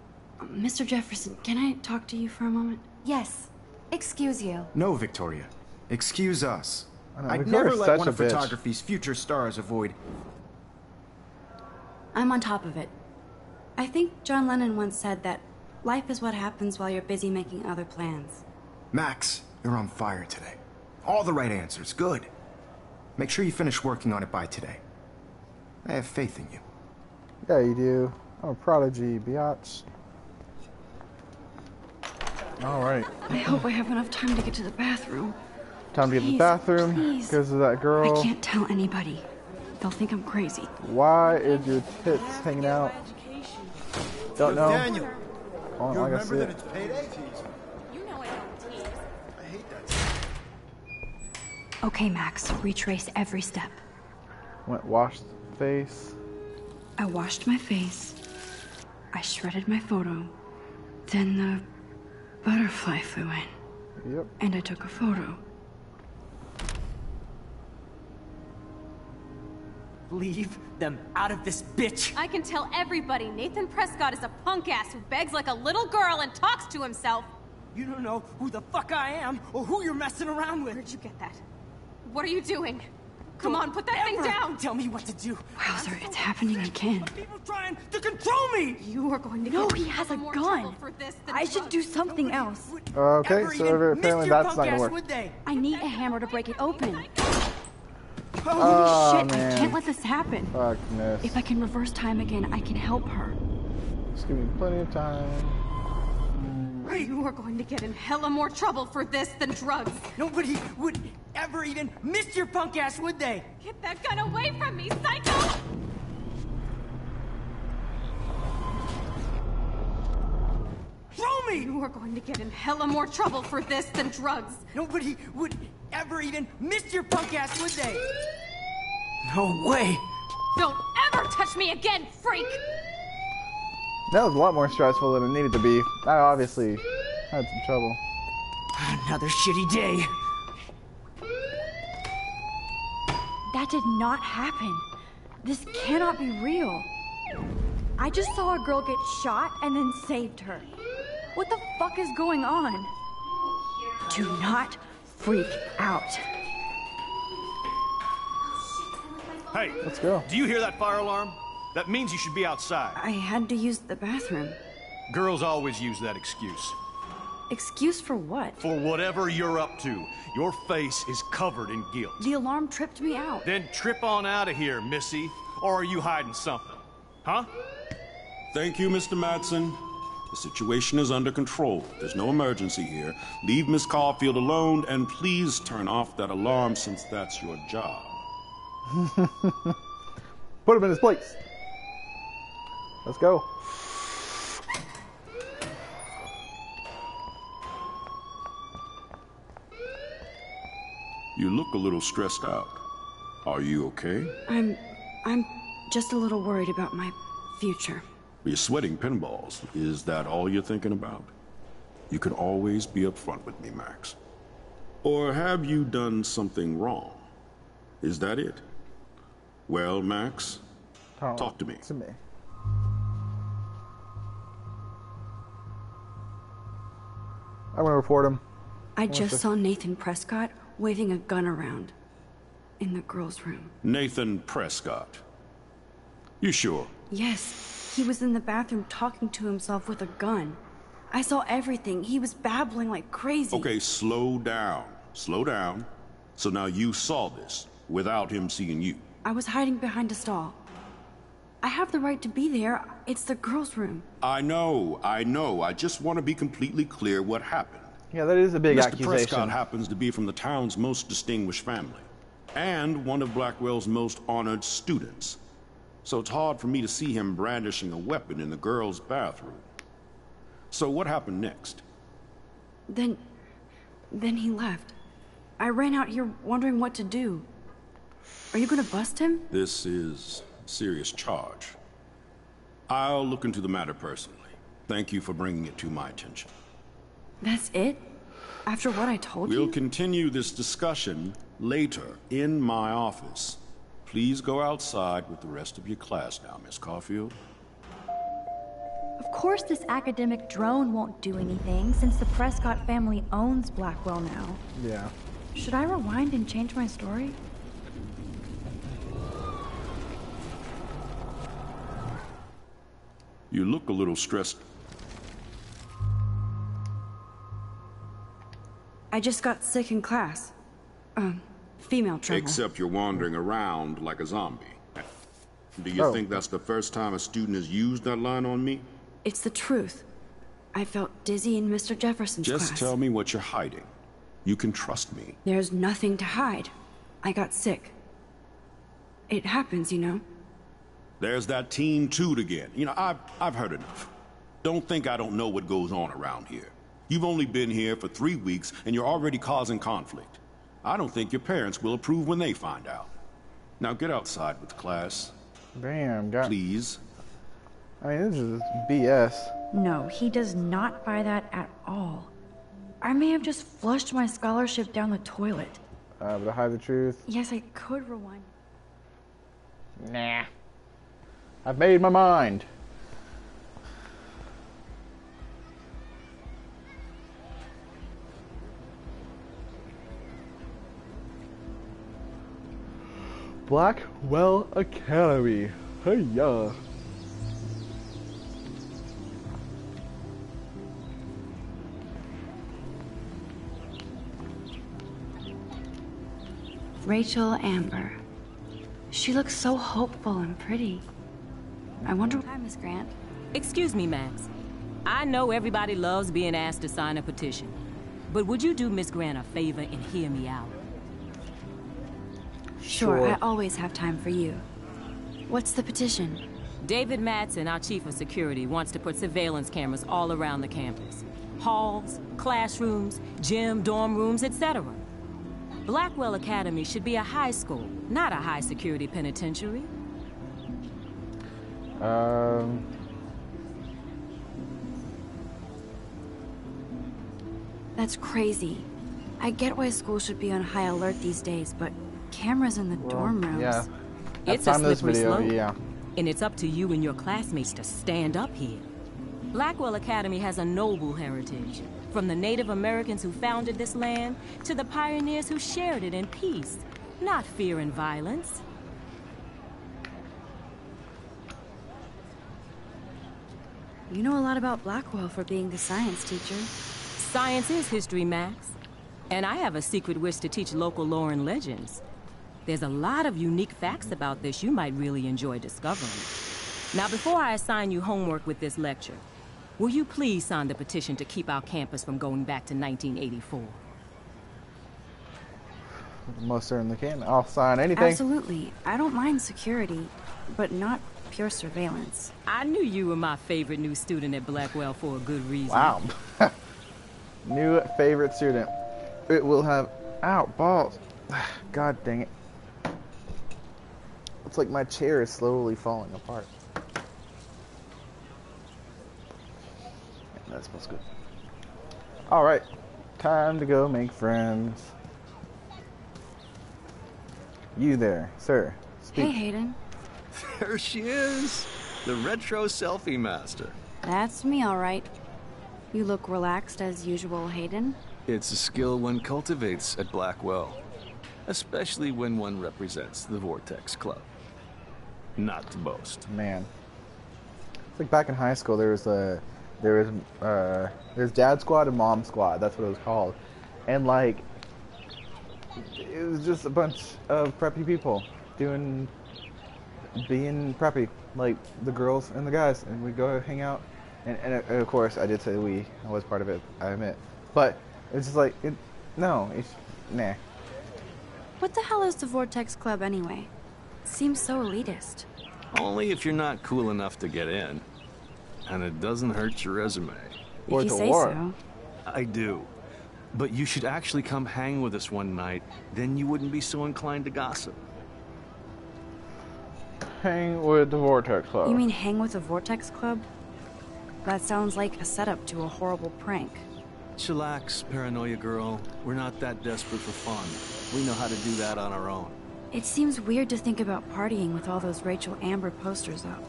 Mr. Jefferson, can I talk to you for a moment? Yes. Excuse you. No, Victoria. Excuse us. I'd Victoria's never let such one a of bitch. photography's future stars avoid... I'm on top of it. I think John Lennon once said that life is what happens while you're busy making other plans. Max, you're on fire today. All the right answers. Good. Make sure you finish working on it by today. I have faith in you. Yeah, you do. I'm a prodigy, biatch. Alright. I hope I have enough time to get to the bathroom. Time to get to the Please, bathroom please. because of that girl. I can't tell anybody. They'll think I'm crazy. Why is your tits hanging out? Don't know. Daniel, Oh, you like I remember see that it. it's payday? You know I don't tease. I hate that. Okay, Max, retrace every step. Went washed face. I washed my face. I shredded my photo. Then the butterfly flew in. Yep. And I took a photo. Leave them out of this bitch! I can tell everybody Nathan Prescott is a punk ass who begs like a little girl and talks to himself. You don't know who the fuck I am or who you're messing around with. Where'd you get that? What are you doing? Come on, put that thing Ever down! Tell me what to do. Wowzer, it's happening again. People trying to control me! You are going to No, get he has a more gun. trouble for this than I should drugs. do something else. Okay, Ever so even apparently missed your that's punk not gonna ass, work. would they? I need a hammer to break it open. Oh, Holy shit, man. I can't let this happen. Fuckness. If I can reverse time again, I can help her. Just give me plenty of time. You are going to get in hella more trouble for this than drugs. Nobody would ever even miss your punk ass, would they? Get that gun away from me, psycho! Throw me! You are going to get in hella more trouble for this than drugs. Nobody would ever even miss your punk ass, would they? No way! Don't ever touch me again, freak! That was a lot more stressful than it needed to be. I obviously had some trouble. Another shitty day. That did not happen. This cannot be real. I just saw a girl get shot and then saved her. What the fuck is going on? Do not freak out. Hey, Let's go. do you hear that fire alarm? That means you should be outside. I had to use the bathroom. Girls always use that excuse. Excuse for what? For whatever you're up to, your face is covered in guilt. The alarm tripped me out. Then trip on out of here, Missy. Or are you hiding something? Huh? Thank you, Mr. Madsen. The situation is under control. There's no emergency here. Leave Miss Caulfield alone, and please turn off that alarm since that's your job. Put him in his place. Let's go. You look a little stressed out. Are you okay? I'm just a little worried about my future. You're sweating pinballs. Is that all you're thinking about? You can always be upfront with me, Max. Or have you done something wrong? Is that it? Well, Max, Talk to me. To me. I'm gonna report him. I just saw Nathan Prescott waving a gun around in the girls' room. Nathan Prescott. You sure? Yes, he was in the bathroom talking to himself with a gun. I saw everything. He was babbling like crazy. Okay, slow down. Slow down. So now you saw this without him seeing you. I was hiding behind a stall. I have the right to be there. It's the girls' room. I know. I just want to be completely clear what happened. Yeah, that is a big Mr. accusation. Prescott happens to be from the town's most distinguished family, and one of Blackwell's most honored students. So it's hard for me to see him brandishing a weapon in the girls' bathroom. So what happened next? Then he left. I ran out here wondering what to do. Are you gonna bust him? This is a serious charge. I'll look into the matter personally. Thank you for bringing it to my attention. That's it? After what I told you? We'll continue this discussion later in my office. Please go outside with the rest of your class now, Miss Caulfield. Of course this academic drone won't do anything, since the Prescott family owns Blackwell now. Yeah. Should I rewind and change my story? You look a little stressed. I just got sick in class. Female tremor. Except you're wandering around like a zombie. Do you think that's the first time a student has used that line on me? It's the truth. I felt dizzy in Mr. Jefferson's class. Just tell me what you're hiding. You can trust me. There's nothing to hide. I got sick. It happens, you know. There's that teen toot again. You know, I've heard enough. Don't think I don't know what goes on around here. You've only been here for 3 weeks, and you're already causing conflict. I don't think your parents will approve when they find out. Now get outside with the class. Damn, please. I mean, this is BS. No, he does not buy that at all. I may have just flushed my scholarship down the toilet. But I hide the truth. Yes, I could rewind. Nah. I've made my mind. Blackwell Academy. Hey, yeah. Rachel Amber. She looks so hopeful and pretty. I wonder. Hi, Miss Grant. Excuse me, Max. I know everybody loves being asked to sign a petition, but would you do Miss Grant a favor and hear me out? Sure, I always have time for you. What's the petition? David Madsen, our chief of security, wants to put surveillance cameras all around the campus. Halls, classrooms, gym, dorm rooms, etc. Blackwell Academy should be a high school, not a high-security penitentiary. That's crazy. I get why schools should be on high alert these days, but cameras in the dorm rooms. Yeah. It's a slippery slope. Yeah. And it's up to you and your classmates to stand up here. Blackwell Academy has a noble heritage. From the Native Americans who founded this land to the pioneers who shared it in peace, not fear and violence. You know a lot about Blackwell for being the science teacher. Science is history, Max. And I have a secret wish to teach local lore and legends. There's a lot of unique facts about this you might really enjoy discovering. Now, before I assign you homework with this lecture, will you please sign the petition to keep our campus from going back to 1984? Most certainly can. I'll sign anything. Absolutely. I don't mind security, but not pure surveillance. I knew you were my favorite new student at Blackwell for a good reason. Wow. New favorite student. It will have... Ow, balls. God dang it. It's like my chair is slowly falling apart. That smells good. Alright. Time to go make friends. You there, sir. Speak. Hey, Hayden. There she is, the retro selfie master. That's me, all right. You look relaxed as usual, Hayden. It's a skill one cultivates at Blackwell, especially when one represents the Vortex Club. Not to boast. Man, it's like back in high school. There's Dad Squad and Mom Squad. That's what it was called, and like it was just a bunch of preppy people being preppy, like the girls and the guys, and we'd go hang out. And of course, I did say we. I was part of it, I admit. But it's just like, nah. What the hell is the Vortex Club anyway? It seems so elitist. Only if you're not cool enough to get in. And it doesn't hurt your resume. If you say so. I do. But you should actually come hang with us one night. Then you wouldn't be so inclined to gossip. Hang with the Vortex Club. You mean hang with the Vortex Club? That sounds like a setup to a horrible prank. Chillax, paranoia girl. We're not that desperate for fun. We know how to do that on our own. It seems weird to think about partying with all those Rachel Amber posters up.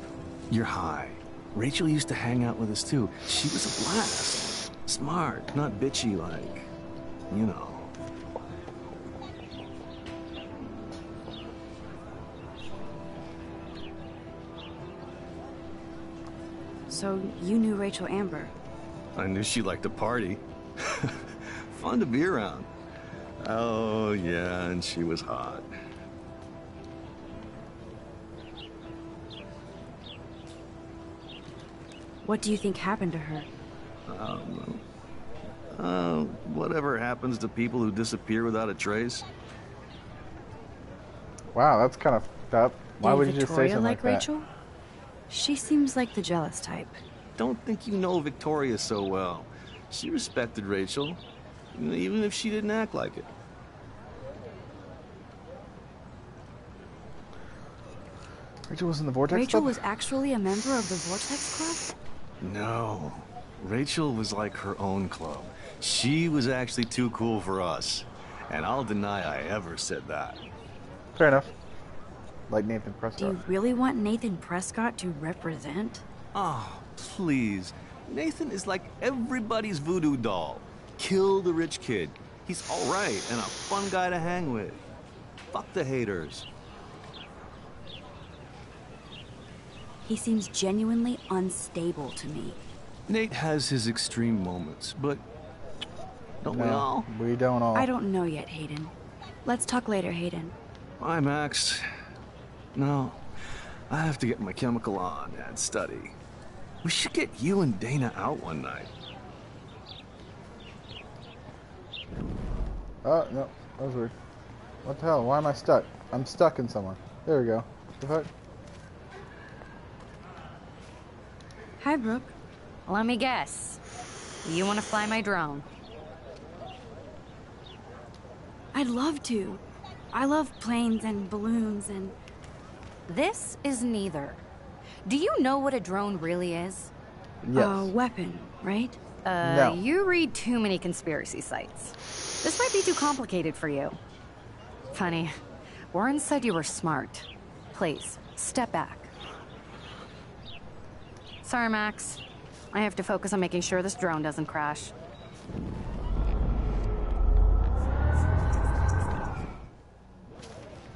You're high. Rachel used to hang out with us too. She was a blast. Smart, not bitchy like, you know. So you knew Rachel Amber? I knew she liked to party. Fun to be around. Oh, yeah, and she was hot. What do you think happened to her? Whatever happens to people who disappear without a trace. Wow, that's kind of fucked up. Why would you just say Victoria something like that? Rachel? She seems like the jealous type. Don't think you know Victoria so well. She respected Rachel, even if she didn't act like it. Rachel was in the Vortex Rachel Club? was actually a member of the Vortex Club? No. Rachel was like her own club. She was actually too cool for us. And I'll deny I ever said that. Fair enough. Like Nathan Prescott. Do you really want Nathan Prescott to represent? Oh, please. Nathan is like everybody's voodoo doll. Kill the rich kid. He's all right and a fun guy to hang with. Fuck the haters. He seems genuinely unstable to me. Nate has his extreme moments, but don't we all? We don't all. I don't know yet, Hayden. Let's talk later, Hayden. Bye, Max. No, I have to get my chemical on and study. We should get you and Dana out one night. Oh, no. That was weird. What the hell? Why am I stuck? I'm stuck in someone. There we go. The fuck? Hi, Brooke. Let me guess. You want to fly my drone? I'd love to. I love planes and balloons and... This is neither. Do you know what a drone really is? Yes. A weapon, right? No. You read too many conspiracy sites. This might be too complicated for you. Funny. Warren said you were smart. Please, step back. Sorry, Max. I have to focus on making sure this drone doesn't crash.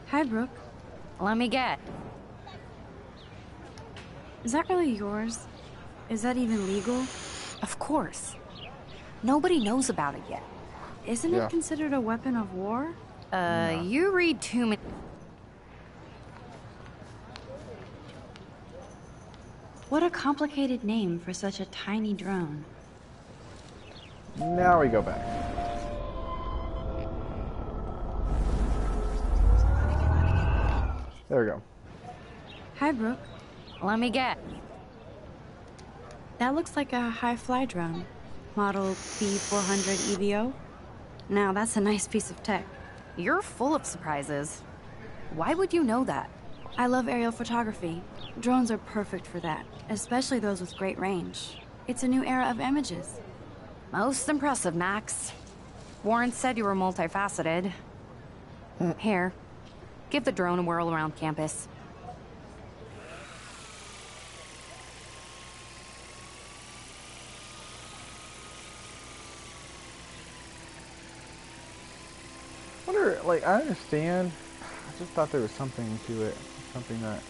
Hi, Brooke. Let me get. Is that really yours? Is that even legal? Of course. Nobody knows about it yet. Isn't it considered a weapon of war? No. You read too many... What a complicated name for such a tiny drone. Now we go back. There we go. Hi, Brooke. Let me get. That looks like a high-fly drone. Model B400 EVO. Now, that's a nice piece of tech. You're full of surprises. Why would you know that? I love aerial photography. Drones are perfect for that, especially those with great range. It's a new era of images. Most impressive, Max. Warren said you were multifaceted. Here, give the drone a whirl around campus. wonder, like, I understand. I just thought there was something to it. Something that...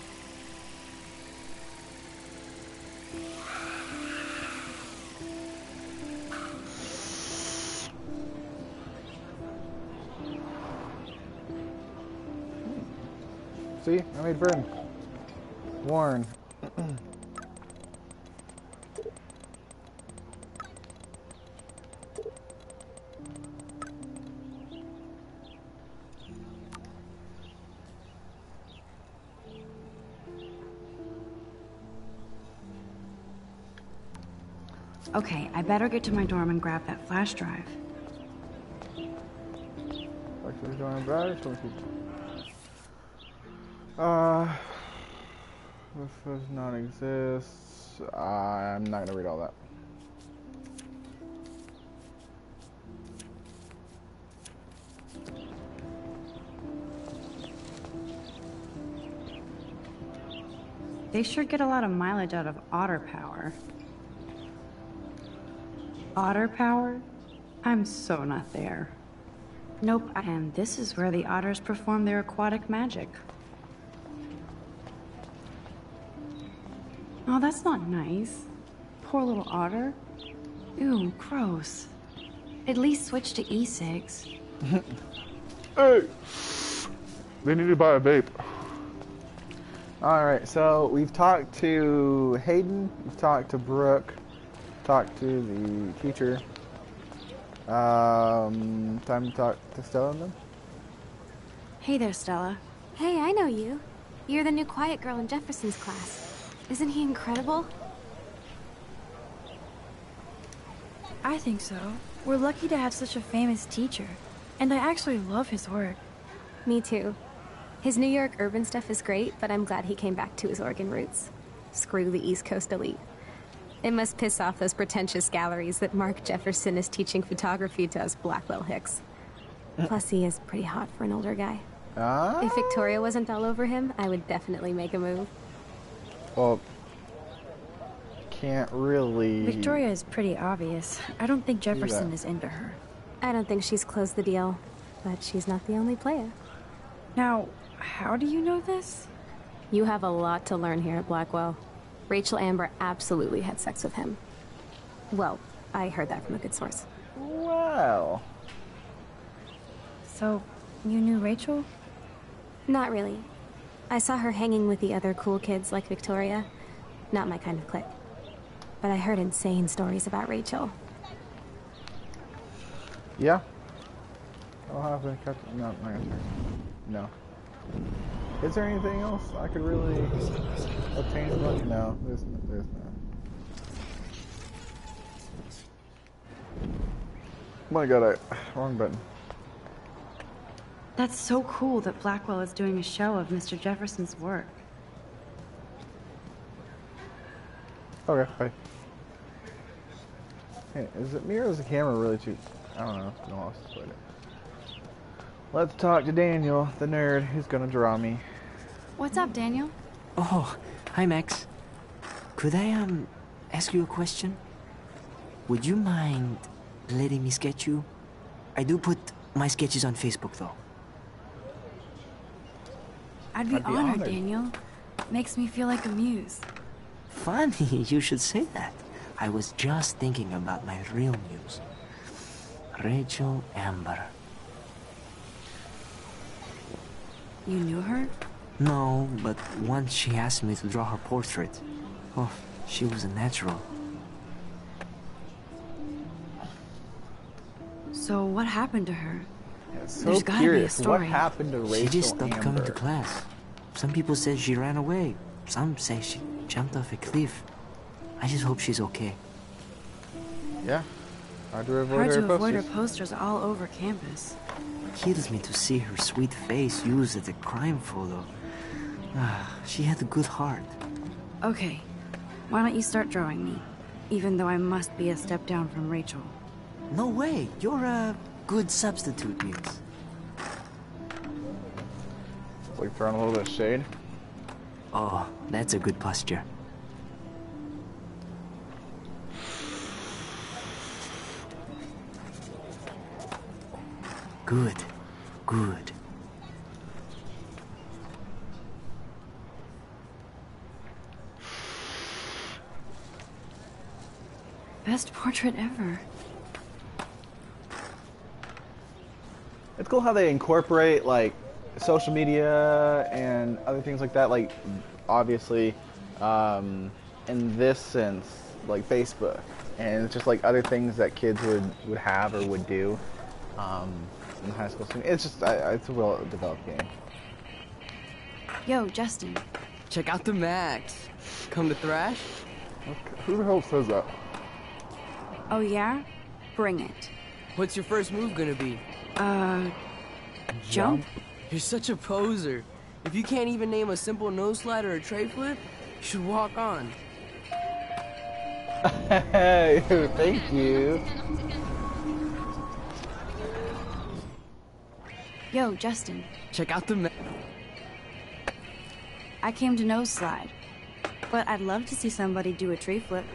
See? I made bread. Warren. Okay, I better get to my dorm and grab that flash drive. This does not exist. I'm not gonna read all that. They sure get a lot of mileage out of otter power. Otter power? I'm so not there. Nope, and this is where the otters perform their aquatic magic. Oh, that's not nice. Poor little otter. Ew, gross. At least switch to e-cigs. Hey! They need to buy a vape. Alright, so we've talked to Hayden, we've talked to Brooke, talked to the teacher. Time to talk to Stella and them? Hey there, Stella. Hey, I know you. You're the new quiet girl in Jefferson's class. Isn't he incredible? I think so. We're lucky to have such a famous teacher. And I actually love his work. Me too. His New York urban stuff is great, but I'm glad he came back to his Oregon roots. Screw the East Coast elite. It must piss off those pretentious galleries that Mark Jefferson is teaching photography to us Blackwell Hicks. Plus, he is pretty hot for an older guy. If Victoria wasn't all over him, I would definitely make a move. Well, can't really... Victoria is pretty obvious. I don't think Jefferson is into her. I don't think she's closed the deal, but she's not the only player. Now, how do you know this? You have a lot to learn here at Blackwell. Rachel Amber absolutely had sex with him. Well, I heard that from a good source. Wow. So, you knew Rachel? Not really. I saw her hanging with the other cool kids like Victoria. Not my kind of clique. But I heard insane stories about Rachel. Yeah. I'll have to cut... No, not gonna turn. No. Is there anything else I could really obtain from it? No, there's not. My god, wrong button. That's so cool that Blackwell is doing a show of Mr. Jefferson's work. Okay, bye. Hey, is it me or is the camera really too... I don't know. No one else has played it. Let's talk to Daniel, the nerd, who's gonna draw me. What's up, Daniel? Oh, hi, Max. Could I, ask you a question? Would you mind letting me sketch you? I do put my sketches on Facebook, though. I'd be honored, Daniel. Makes me feel like a muse. Funny you should say that. I was just thinking about my real muse. Rachel Amber. You knew her? No, but once she asked me to draw her portrait. Oh, she was a natural. So what happened to her? Yeah, so There's gotta curious. be a story. What happened to Rachel She just stopped Amber? coming to class. Some people said she ran away. Some say she jumped off a cliff. I just hope she's okay. Yeah. Hard to avoid her posters all over campus. Kills me to see her sweet face used as a crime photo. She had a good heart. Okay, why don't you start drawing me? Even though I must be a step down from Rachel. No way, you're a good substitute, Muse. It's like throwing a little bit of shade. Oh, that's a good posture. Good. Good. Best portrait ever. It's cool how they incorporate like social media and other things like that. Like obviously, in this sense, like Facebook, and it's just like other things that kids would have or would do in high school. It's just it's a well developed game. Yo, Justin. Check out the Max. Come to thrash? Who the hell says that? Oh yeah? Bring it. What's your first move gonna be? Jump? You're such a poser. If you can't even name a simple nose slide or a tray flip, you should walk on. Hey, thank you. Yo, Justin. Check out the I came to nose slide, but I'd love to see somebody do a tree flip.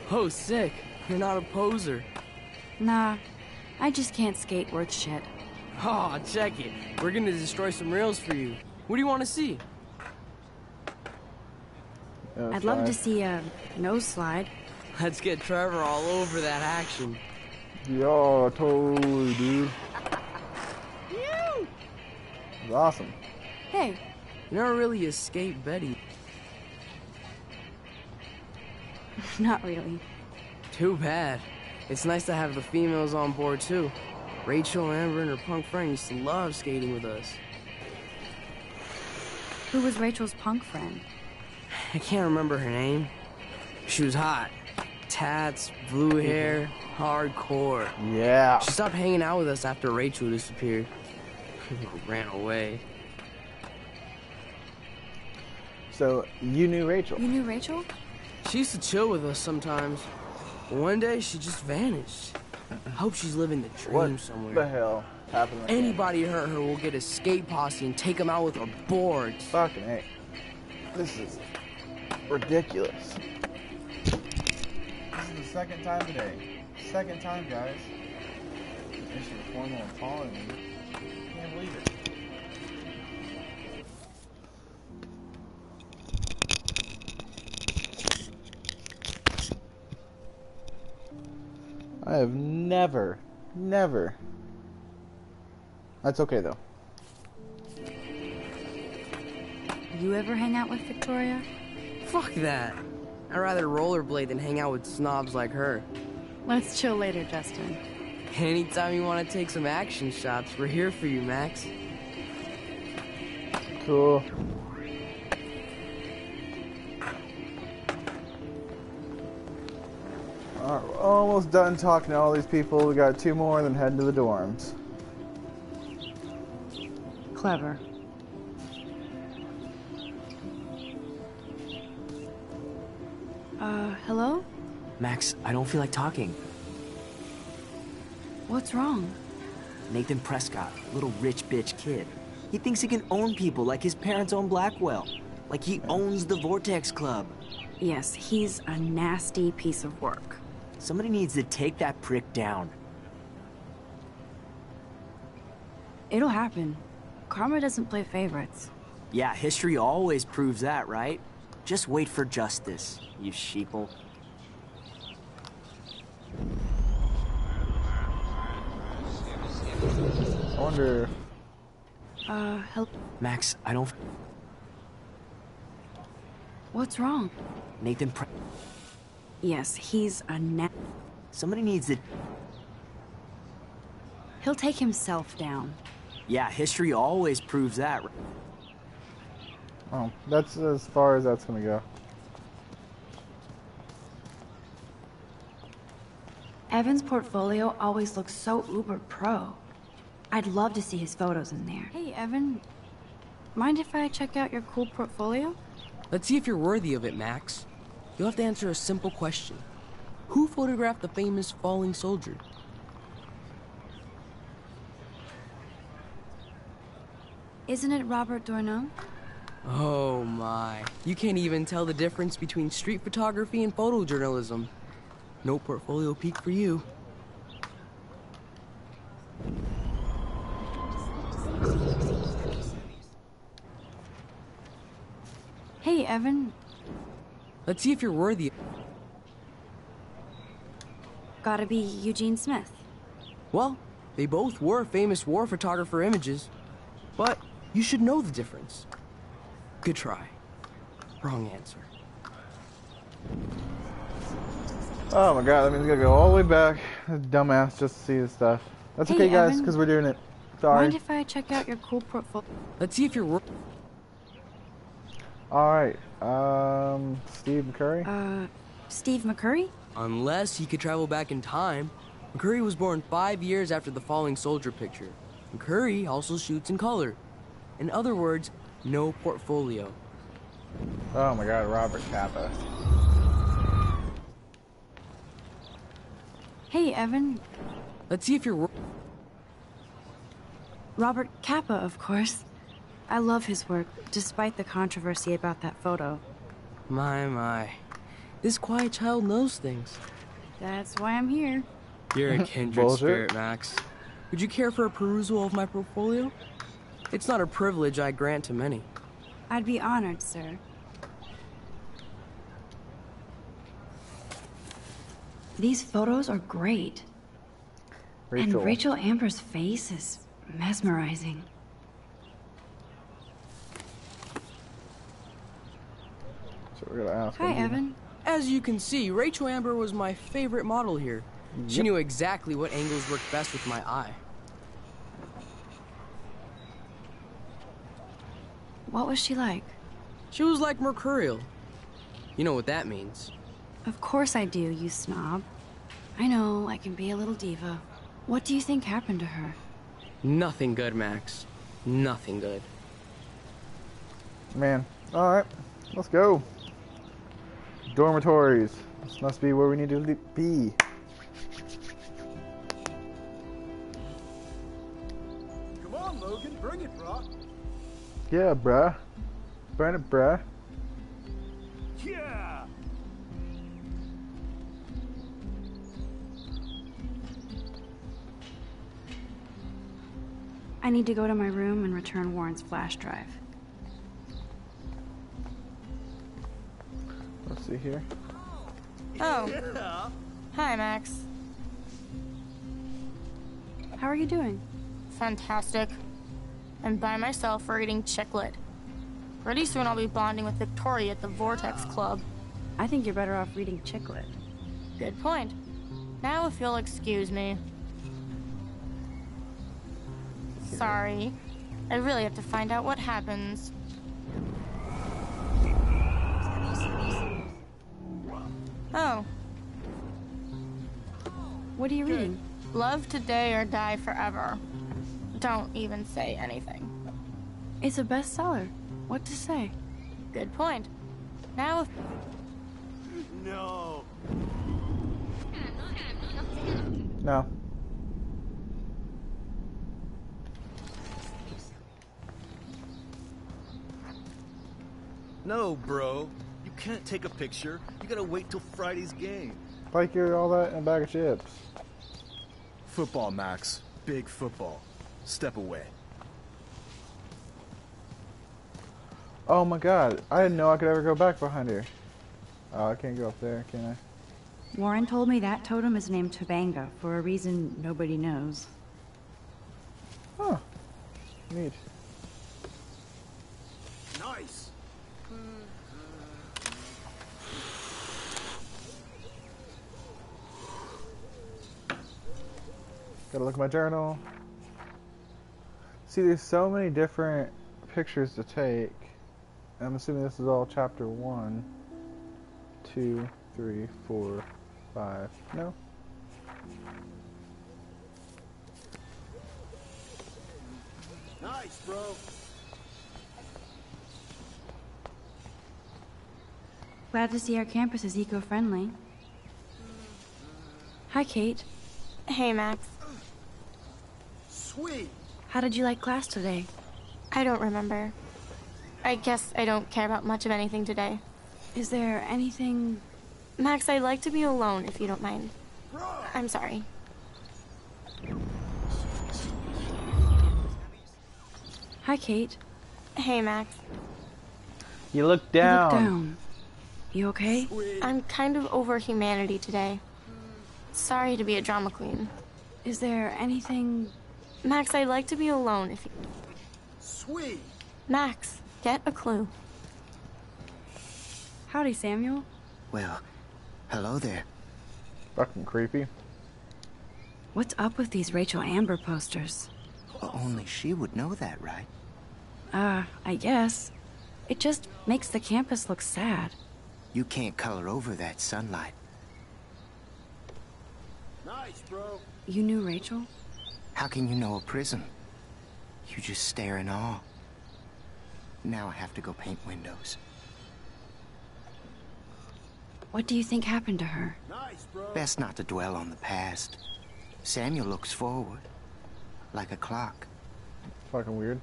Oh, sick. You're not a poser. Nah, I just can't skate worth shit. Oh, check it. We're gonna destroy some rails for you. What do you want to see? I'd love to see a nose slide. Let's get Trevor all over that action. Yeah, totally, dude. It's awesome. Hey. You never really escaped Betty. Not really. Too bad. It's nice to have the females on board, too. Rachel, Amber, and her punk friend used to love skating with us. Who was Rachel's punk friend? I can't remember her name. She was hot. Tats, blue hair, hardcore. Yeah. She stopped hanging out with us after Rachel disappeared. Ran away. So, you knew Rachel? You knew Rachel? She used to chill with us sometimes. One day, she just vanished. I hope she's living the dream somewhere. What the hell happened? Anybody hurt her will get a skate posse and take them out with our boards. Fucking hey. This is ridiculous. This is the second time today. Second time, guys. Issue formal and following me. Can't believe it. I have never. That's okay though. You ever hang out with Victoria? Fuck that. I'd rather rollerblade than hang out with snobs like her. Let's chill later, Justin. Anytime you want to take some action shots, we're here for you, Max. Cool. Alright, we're almost done talking to all these people. We got 2 more, then head to the dorms. Clever. Hello? Max, I don't feel like talking. What's wrong? Nathan Prescott, little rich bitch kid. He thinks he can own people like his parents own Blackwell. Like he owns the Vortex Club. Yes, he's a nasty piece of work. Somebody needs to take that prick down. It'll happen. Karma doesn't play favorites. Yeah, history always proves that, right? Just wait for justice, you sheeple. I wonder... help. Max, I don't... What's wrong? Nathan Yes, he's a Somebody needs to... He'll take himself down. Yeah, history always proves that. Oh, that's as far as that's gonna go. Evan's portfolio always looks so uber pro. I'd love to see his photos in there. Hey, Evan. Mind if I check out your cool portfolio? Let's see if you're worthy of it, Max. You'll have to answer a simple question. Who photographed the famous falling soldier? Isn't it Robert Doisneau? Oh my. You can't even tell the difference between street photography and photojournalism. No portfolio peek for you. Hey, Evan. Let's see if you're worthy. Gotta be Eugene Smith. Well, they both were famous war photographer images, but you should know the difference. Good try. Wrong answer. Oh my god, that means I gotta go all the way back. Dumbass, just to see this stuff. That's Hey, okay, guys, Evan. because we're doing it. Sorry. Mind if I check out your cool portfolio? Let's see if you're Alright, Steve McCurry? Steve McCurry? Unless he could travel back in time. McCurry was born 5 years after the falling soldier picture. McCurry also shoots in color. In other words, no portfolio. Oh my god, Robert Capa. Hey, Evan. Let's see if you're... Robert Capa, of course. I love his work, despite the controversy about that photo. My. This quiet child knows things. That's why I'm here. You're a kindred spirit, Max. Would you care for a perusal of my portfolio? It's not a privilege I grant to many. I'd be honored, sir. These photos are great. And Rachel Amber's face is mesmerizing. So we're gonna ask Hi, Evan. As you can see, Rachel Amber was my favorite model here. She Yep. knew exactly what angles worked best with my eye. What was she like? She was like mercurial. You know what that means. Of course I do, you snob. I know, I can be a little diva. What do you think happened to her? Nothing good, Max. Nothing good. Man. Alright, let's go. Dormitories. This must be where we need to be. Come on, Logan, bring it, brah. Yeah, bruh. Burn it, bruh. Yeah. I need to go to my room and return Warren's flash drive. Let's see here. Oh. Yeah. Hi, Max. How are you doing? Fantastic. I'm by myself reading Chick Lit. Pretty soon I'll be bonding with Victoria at the Vortex Club. I think you're better off reading Chick Lit. Good point. Now if you'll excuse me. Sorry. I really have to find out what happens. Oh. What are you reading? Love today or die forever. Don't even say anything. It's a bestseller. What to say? Good point. Now if... No. No. No, bro. You can't take a picture. You gotta wait till Friday's game. Like you're all that in a bag of chips. Football, Max. Big football. Step away. Oh my god, I didn't know I could ever go back behind here. Oh, I can't go up there, can I? Warren told me that totem is named Tobanga for a reason nobody knows. Huh. Neat. Nice. Gotta look at my journal. See, there's so many different pictures to take. I'm assuming this is all chapter 1, 2, 3, 4, 5. No? Nice, bro. Glad to see our campus is eco-friendly. Hi, Kate. Hey, Max. Sweet. How did you like class today? I don't remember. I guess I don't care about much of anything today. Is there anything... Max, I'd like to be alone if you don't mind. I'm sorry. Hi, Kate. Hey, Max. You look You down. look down. You okay? I'm kind of over humanity today. Sorry to be a drama queen. Is there anything... Max, I'd like to be alone if you... Sweet. Max, get a clue. Howdy, Samuel. Well, hello there. Fucking creepy. What's up with these Rachel Amber posters? Only she would know that, right? I guess. It just makes the campus look sad. You can't color over that sunlight. Nice, bro. You knew Rachel? How can you know a prism? You just stare in awe. Now I have to go paint windows. What do you think happened to her? Nice, bro. Best not to dwell on the past. Samuel looks forward, like a clock. Fucking weird.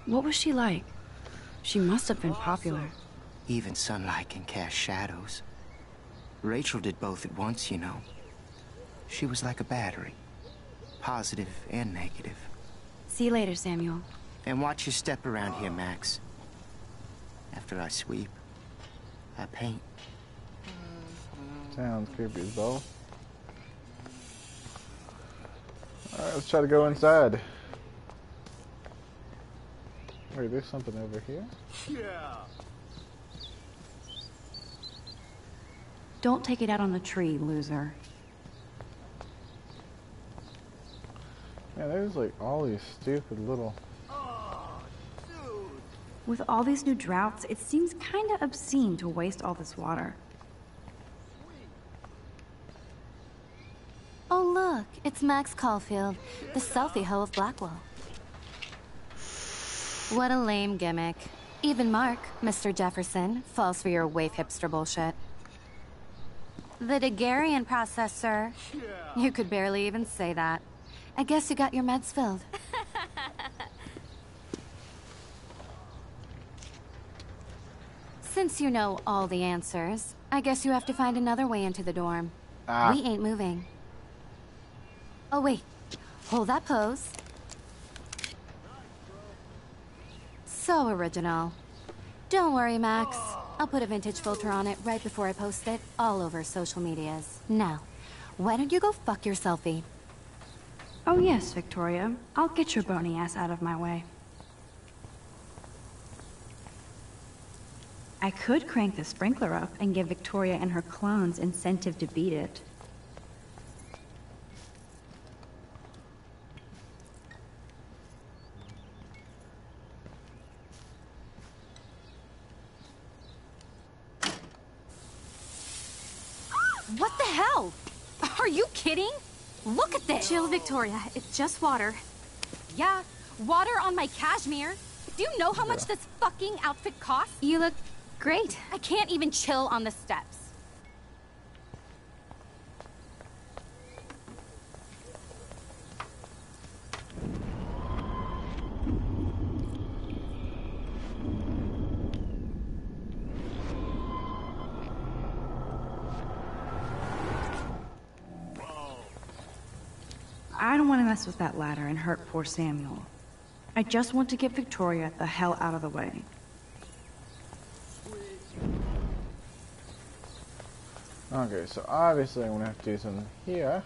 What was she like? She must have been popular. Even sunlight can cast shadows. Rachel did both at once, you know. She was like a battery. Positive and negative. See you later, Samuel. And watch your step around here, Max. After I sweep, I paint. Sounds creepy as well. Alright, let's try to go inside. Wait, there's something over here? Yeah. Don't take it out on the tree, loser. Yeah, there's like all these stupid little... With all these new droughts, it seems kinda obscene to waste all this water. Oh look, it's Max Caulfield, the selfie hoe of Blackwell. What a lame gimmick. Even Mark, Mr. Jefferson, falls for your waif hipster bullshit. The Daguerrean process, sir. You could barely even say that. I guess you got your meds filled. Since you know all the answers, I guess you have to find another way into the dorm. We ain't moving. Oh wait, hold that pose. So original. Don't worry, Max. I'll put a vintage filter on it right before I post it all over social medias. Now, why don't you go fuck your selfie? Oh yes, Victoria. I'll get your bony ass out of my way. I could crank the sprinkler up and give Victoria and her clones incentive to beat it. What the hell? Are you kidding? Look at this! Chill, Victoria. It's just water. Yeah, water on my cashmere. Do you know how much this fucking outfit costs? You look great. I can't even chill on the steps. I don't want to mess with that ladder and hurt poor Samuel. I just want to get Victoria the hell out of the way. Okay, so obviously I'm gonna have to do something here.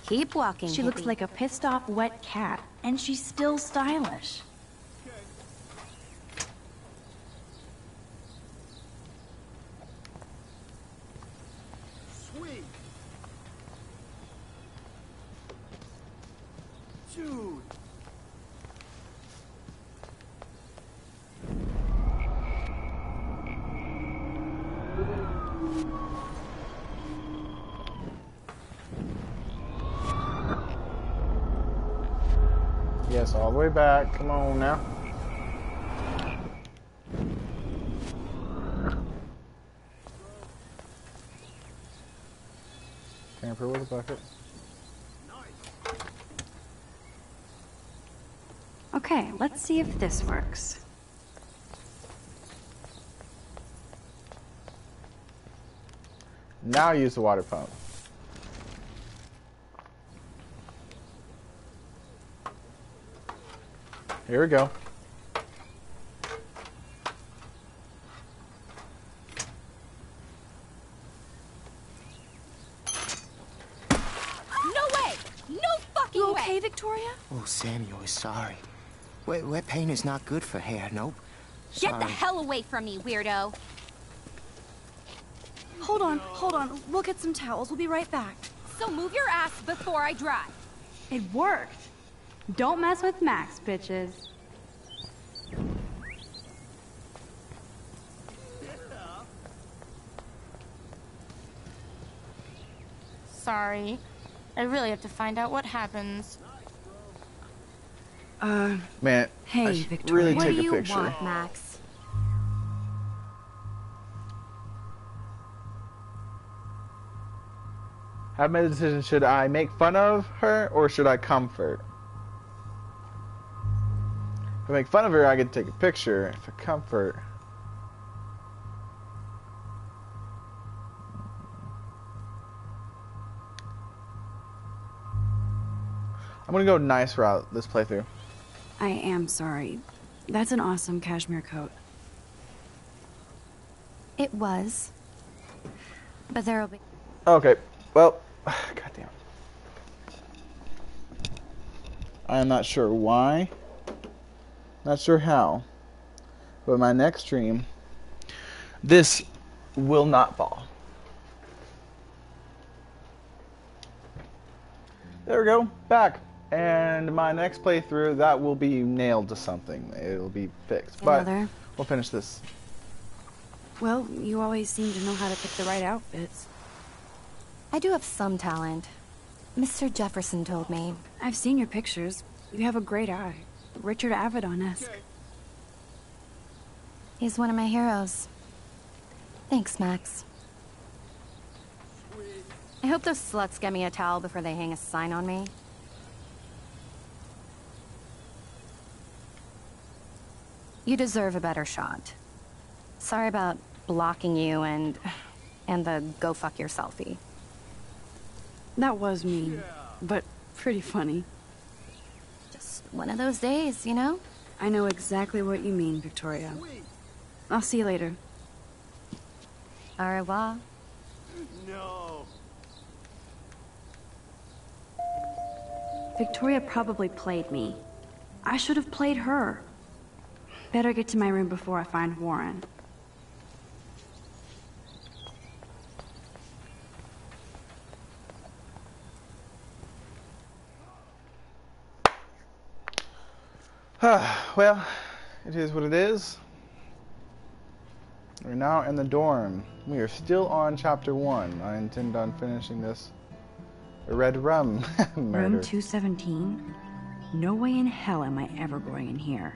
Keep walking, She looks hippie. like a pissed off wet cat, and she's still stylish. Sweet. Dude. Yes, all the way back. Come on now. Camper with a bucket. Okay, let's see if this works. Now use the water pump. Here we go. No way! No fucking You way! okay, Victoria? Oh, Samuel is sorry. Wet paint is not good for hair, nope. Get the Sorry. hell away from me, weirdo! Hold on. We'll get some towels. We'll be right back. So move your ass before I dry. It worked. Don't mess with Max, bitches. Sorry. I really have to find out what happens. Man, Hey, I should Victoria. really What take do a you picture. want, Max? I've made a decision. Should I make fun of her or should I comfort? If I make fun of her, I get to take a picture. If I comfort... I'm gonna go nice route this playthrough. I am sorry. That's an awesome cashmere coat. It was. But there'll be... Okay, well, goddamn. I am not sure why, not sure how, but my next stream, this will not fall. There we go, back. And my next playthrough, that will be nailed to something. It'll be fixed. But Another. we'll finish this. Well, you always seem to know how to pick the right outfits. I do have some talent. Mr. Jefferson told me. I've seen your pictures. You have a great eye. Richard Avedon-esque. He's one of my heroes. Thanks, Max. I hope those sluts get me a towel before they hang a sign on me. You deserve a better shot. Sorry about blocking you and the go fuck your selfie. That was mean, but pretty funny. Just one of those days, you know? I know exactly what you mean, Victoria. I'll see you later. Au revoir. No. Victoria probably played me. I should have played her. Better get to my room before I find Warren. Well, it is what it is. We're now in the dorm. We are still on chapter 1. I intend on finishing this red rum murder. Room 217? No way in hell am I ever going in here.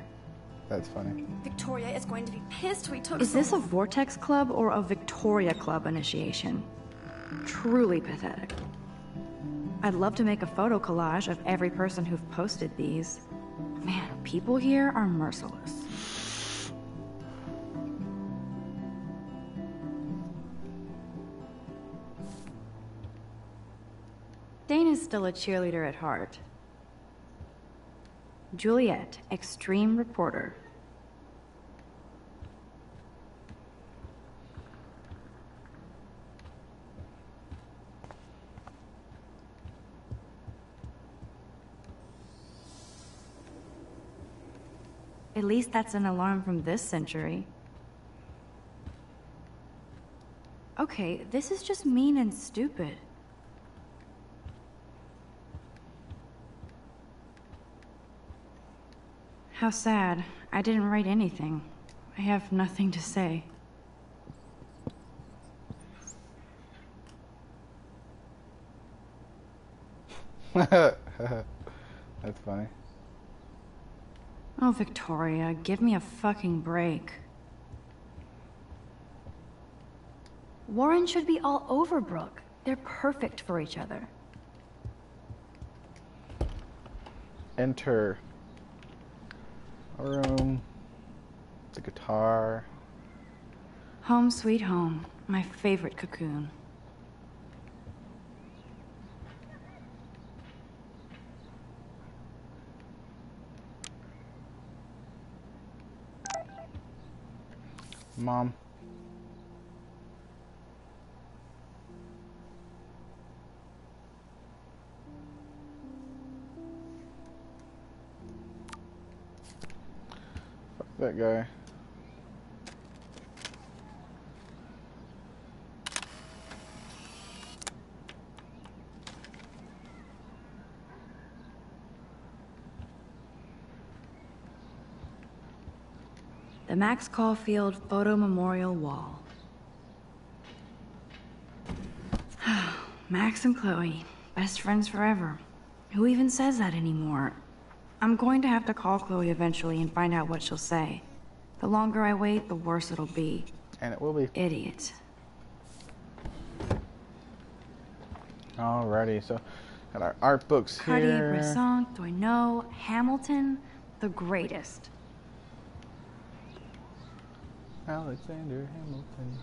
That's funny. Victoria is going to be pissed we took Is this a Vortex Club or a Victoria Club initiation? Truly pathetic. I'd love to make a photo collage of every person who've posted these. Man, people here are merciless. Dana's still a cheerleader at heart. Juliet, extreme reporter. At least that's an alarm from this century. Okay, this is just mean and stupid. How sad. I didn't write anything. I have nothing to say. That's funny. Oh, Victoria, give me a fucking break. Warren should be all over Brooke. They're perfect for each other. Enter A room. The guitar. Home sweet home. My favorite cocoon. Mom. Fuck that guy. The Max Caulfield Photo Memorial Wall. Max and Chloe, best friends forever. Who even says that anymore? I'm going to have to call Chloe eventually and find out what she'll say. The longer I wait, the worse it'll be. And it will be. Idiot. Alrighty, so got our art books here. Cartier-Bresson, do I know? Hamilton, the greatest. Alexander Hamilton.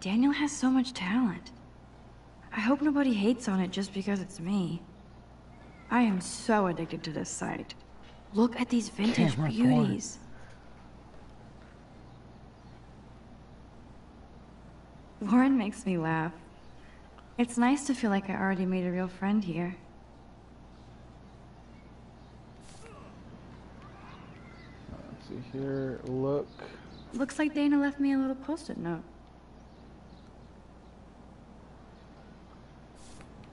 Daniel has so much talent. I hope nobody hates on it just because it's me. I am so addicted to this site. Look at these vintage beauties. Lauren makes me laugh. It's nice to feel like I already made a real friend here. Let's see here, look. Looks like Dana left me a little post-it note.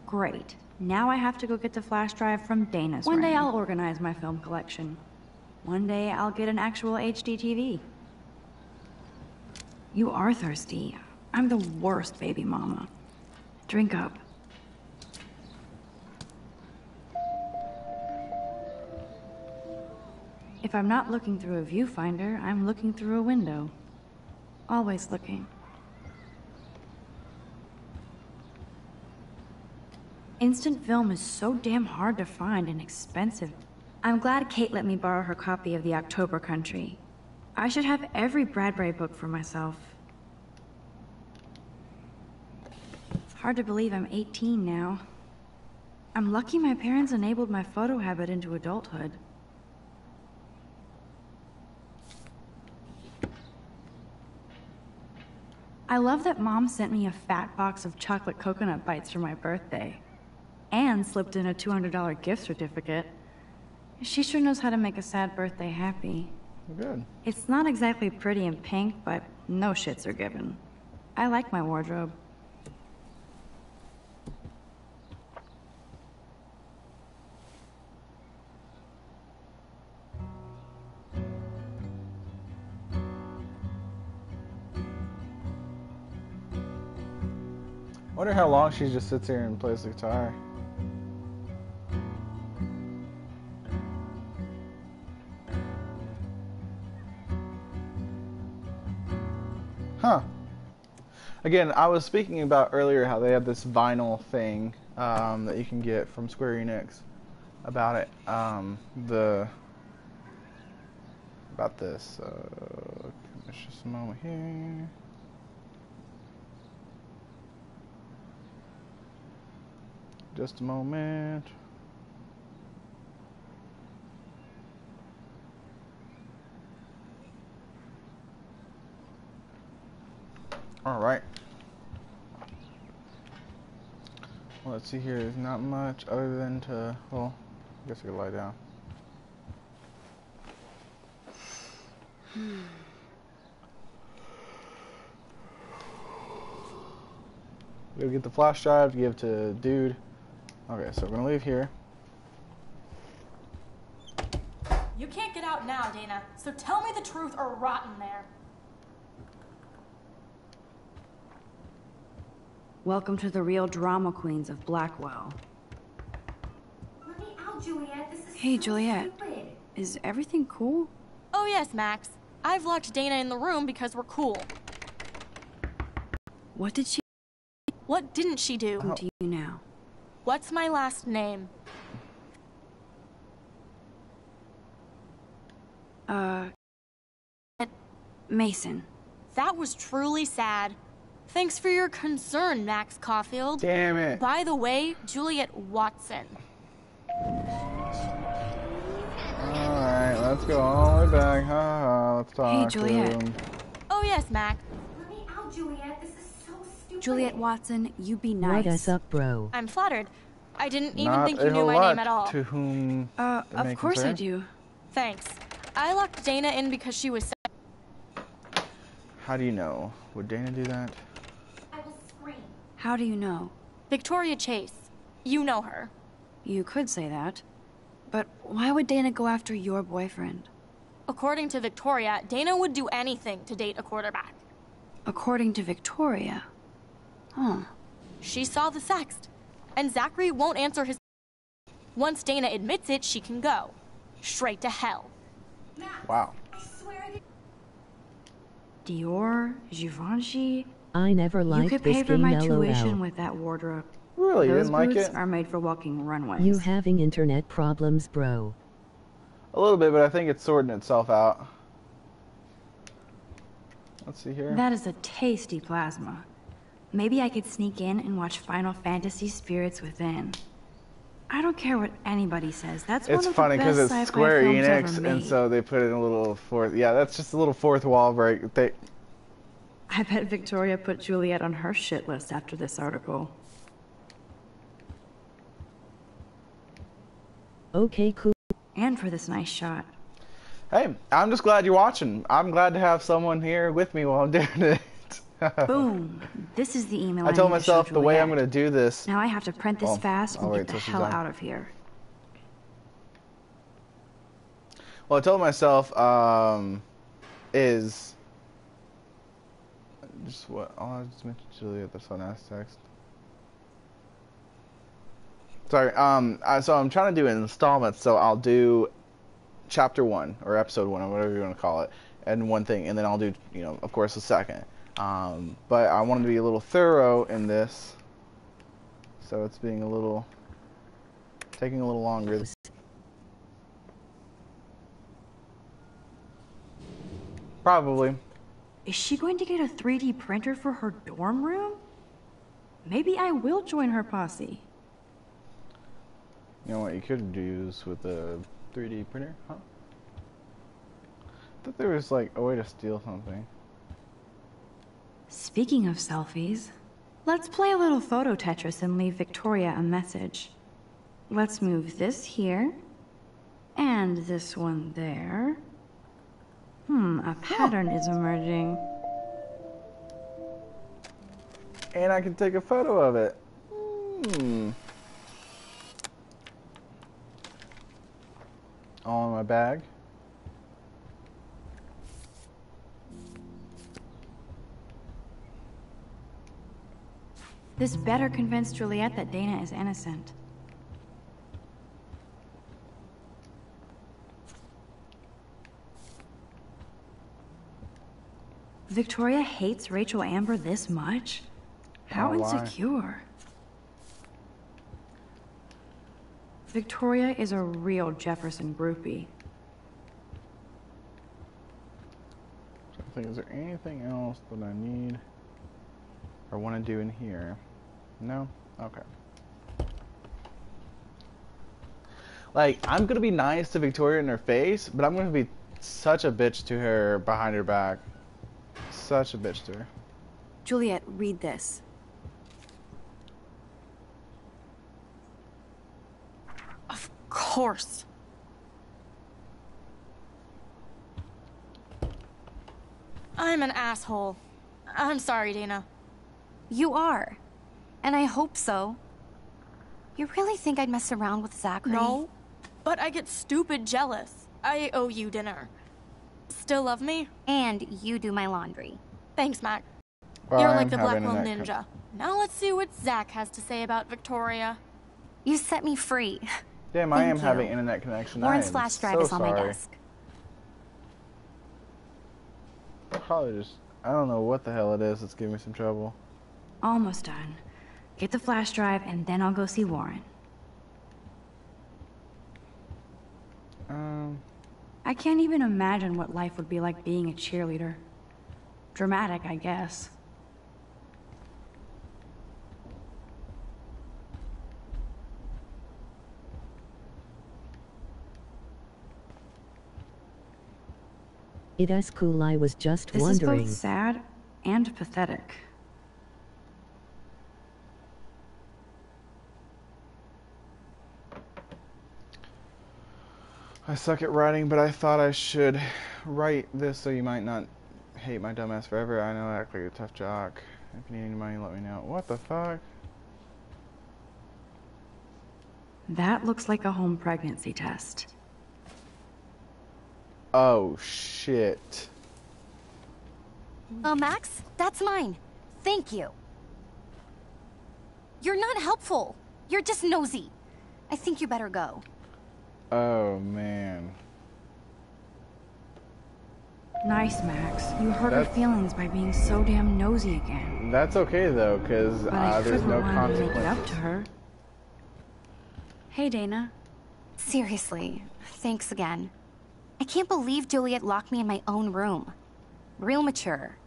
Great. Now I have to go get the flash drive from Dana's. One day I'll organize my film collection. One day I'll get an actual HD TV. You are thirsty. I'm the worst baby mama. Drink up. If I'm not looking through a viewfinder, I'm looking through a window. Always looking. Instant film is so damn hard to find and expensive. I'm glad Kate let me borrow her copy of The October Country. I should have every Bradbury book for myself. Hard to believe I'm 18 now. I'm lucky my parents enabled my photo habit into adulthood. I love that Mom sent me a fat box of chocolate coconut bites for my birthday. And slipped in a $200 gift certificate. She sure knows how to make a sad birthday happy. Good. It's not exactly pretty and pink, but no shits are given. I like my wardrobe. I wonder how long she just sits here and plays the guitar. Huh. Again, I was speaking about earlier how they have this vinyl thing that you can get from Square Enix about it. About this. Just a moment here. Just a moment. All right. Well, let's see here. There's not much other than to, well, I guess I could lie down. We'll get the flash drive to give to Dude. Okay, so we're gonna leave here. You can't get out now, Dana, so tell me the truth or rot in there. Welcome to the real drama queens of Blackwell. Let me out, Juliet. This is Hey, so Juliet. stupid. Is everything cool? Oh yes, Max. I've locked Dana in the room because we're cool. What did she What didn't she do? do to you now? What's my last name? Mason. That was truly sad. Thanks for your concern, Max Caulfield. Damn it. By the way, Juliet Watson. Alright, let's go all the way back. Let's talk. Hey, Juliet. Oh, yes, Mac. Let me out, Juliet. This is so stupid. Juliet Watson, you be nice. Write us up, bro. I'm flattered. I didn't even Not think a you knew whole my lot name at all. To whom of course I do. Thanks. I locked Dana in because she was How do you know? Would Dana do that? I will scream. How do you know? Victoria Chase. You know her. You could say that. But why would Dana go after your boyfriend? According to Victoria, Dana would do anything to date a quarterback. According to Victoria? Huh. She saw the sext. And Zachary won't answer his... Once Dana admits it, she can go. Straight to hell. Wow. Dior, Givenchy. I never liked you could this pay for game, my LOL. tuition with that wardrobe. Really? You Those didn't like boots it? are made for walking runways. You having internet problems, bro? A little bit, but I think it's sorting itself out. Let's see here. That is a tasty plasma. Maybe I could sneak in and watch Final Fantasy Spirits Within. I don't care what anybody says. That's It's one of funny the because best it's sci-fi Square films Enix, ever and made. so they put in a little fourth. Yeah, that's just a little fourth wall break. I bet Victoria put Juliet on her shit list after this article. Okay, cool. And for this nice shot. Hey, I'm just glad you're watching. I'm glad to have someone here with me while I'm doing it. Boom. This is the email I told need to show myself the way I'm Juliet. going to do this. Now I have to print this Oh, fast I'll and wait get the till she's hell done. out of here. Well, I told myself is just what I just mentioned Juliet. That's on ass text. Sorry. So I'm trying to do it in installments. So I'll do chapter 1 or episode 1 or whatever you want to call it, and one thing, and then I'll do, you know, of course, the second. But I wanted to be a little thorough in this, so it's being taking a little longer. Probably. Is she going to get a 3D printer for her dorm room? Maybe I will join her posse. You know what you could use with a 3D printer, huh? I thought there was like a way to steal something. Speaking of selfies, let's play a little photo Tetris and leave Victoria a message. Let's move this here, and this one there. A pattern is emerging. And I can take a photo of it. All in my bag. This better convince Juliet that Dana is innocent. Victoria hates Rachel Amber this much? How Oh, why? insecure. Victoria is a real Jefferson groupie. I think, is there anything else that I need or want to do in here? No? Okay. Like, I'm going to be nice to Victoria in her face, but I'm going to be such a bitch to her behind her back. Such a bitch to her. Juliet, read this. Of course. I'm an asshole. I'm sorry, Dana. You are. And I hope so. You really think I'd mess around with Zachary? No, but I get stupid jealous. I owe you dinner. Still love me? And you do my laundry. Thanks, Mac. Well, You're I like am the having Blackwell an Ninja. Now let's see what Zach has to say about Victoria. You set me free. Damn, I am Thank having you. internet connection. Lauren's I am flash drive so is on my sorry. desk. Probably just, I don't know what the hell it is that's giving me some trouble. Almost done. Get the flash drive and then I'll go see Warren. I I can't even imagine what life would be like being a cheerleader. Dramatic, I guess. It is cool. I was just This wondering. is both sad and pathetic. I suck at writing, but I thought I should write this so you might not hate my dumbass forever. I know I act like a tough jock. If you need any money, let me know. What the fuck? That looks like a home pregnancy test. Oh, shit. Max, that's mine. Thank you. You're not helpful. You're just nosy. I think you better go. Oh, man. Nice, Max. You hurt her feelings by being so damn nosy again. That's okay, though, because there's no want to make it up consequences. to her. Hey, Dana. Seriously, thanks again. I can't believe Juliet locked me in my own room. Real mature.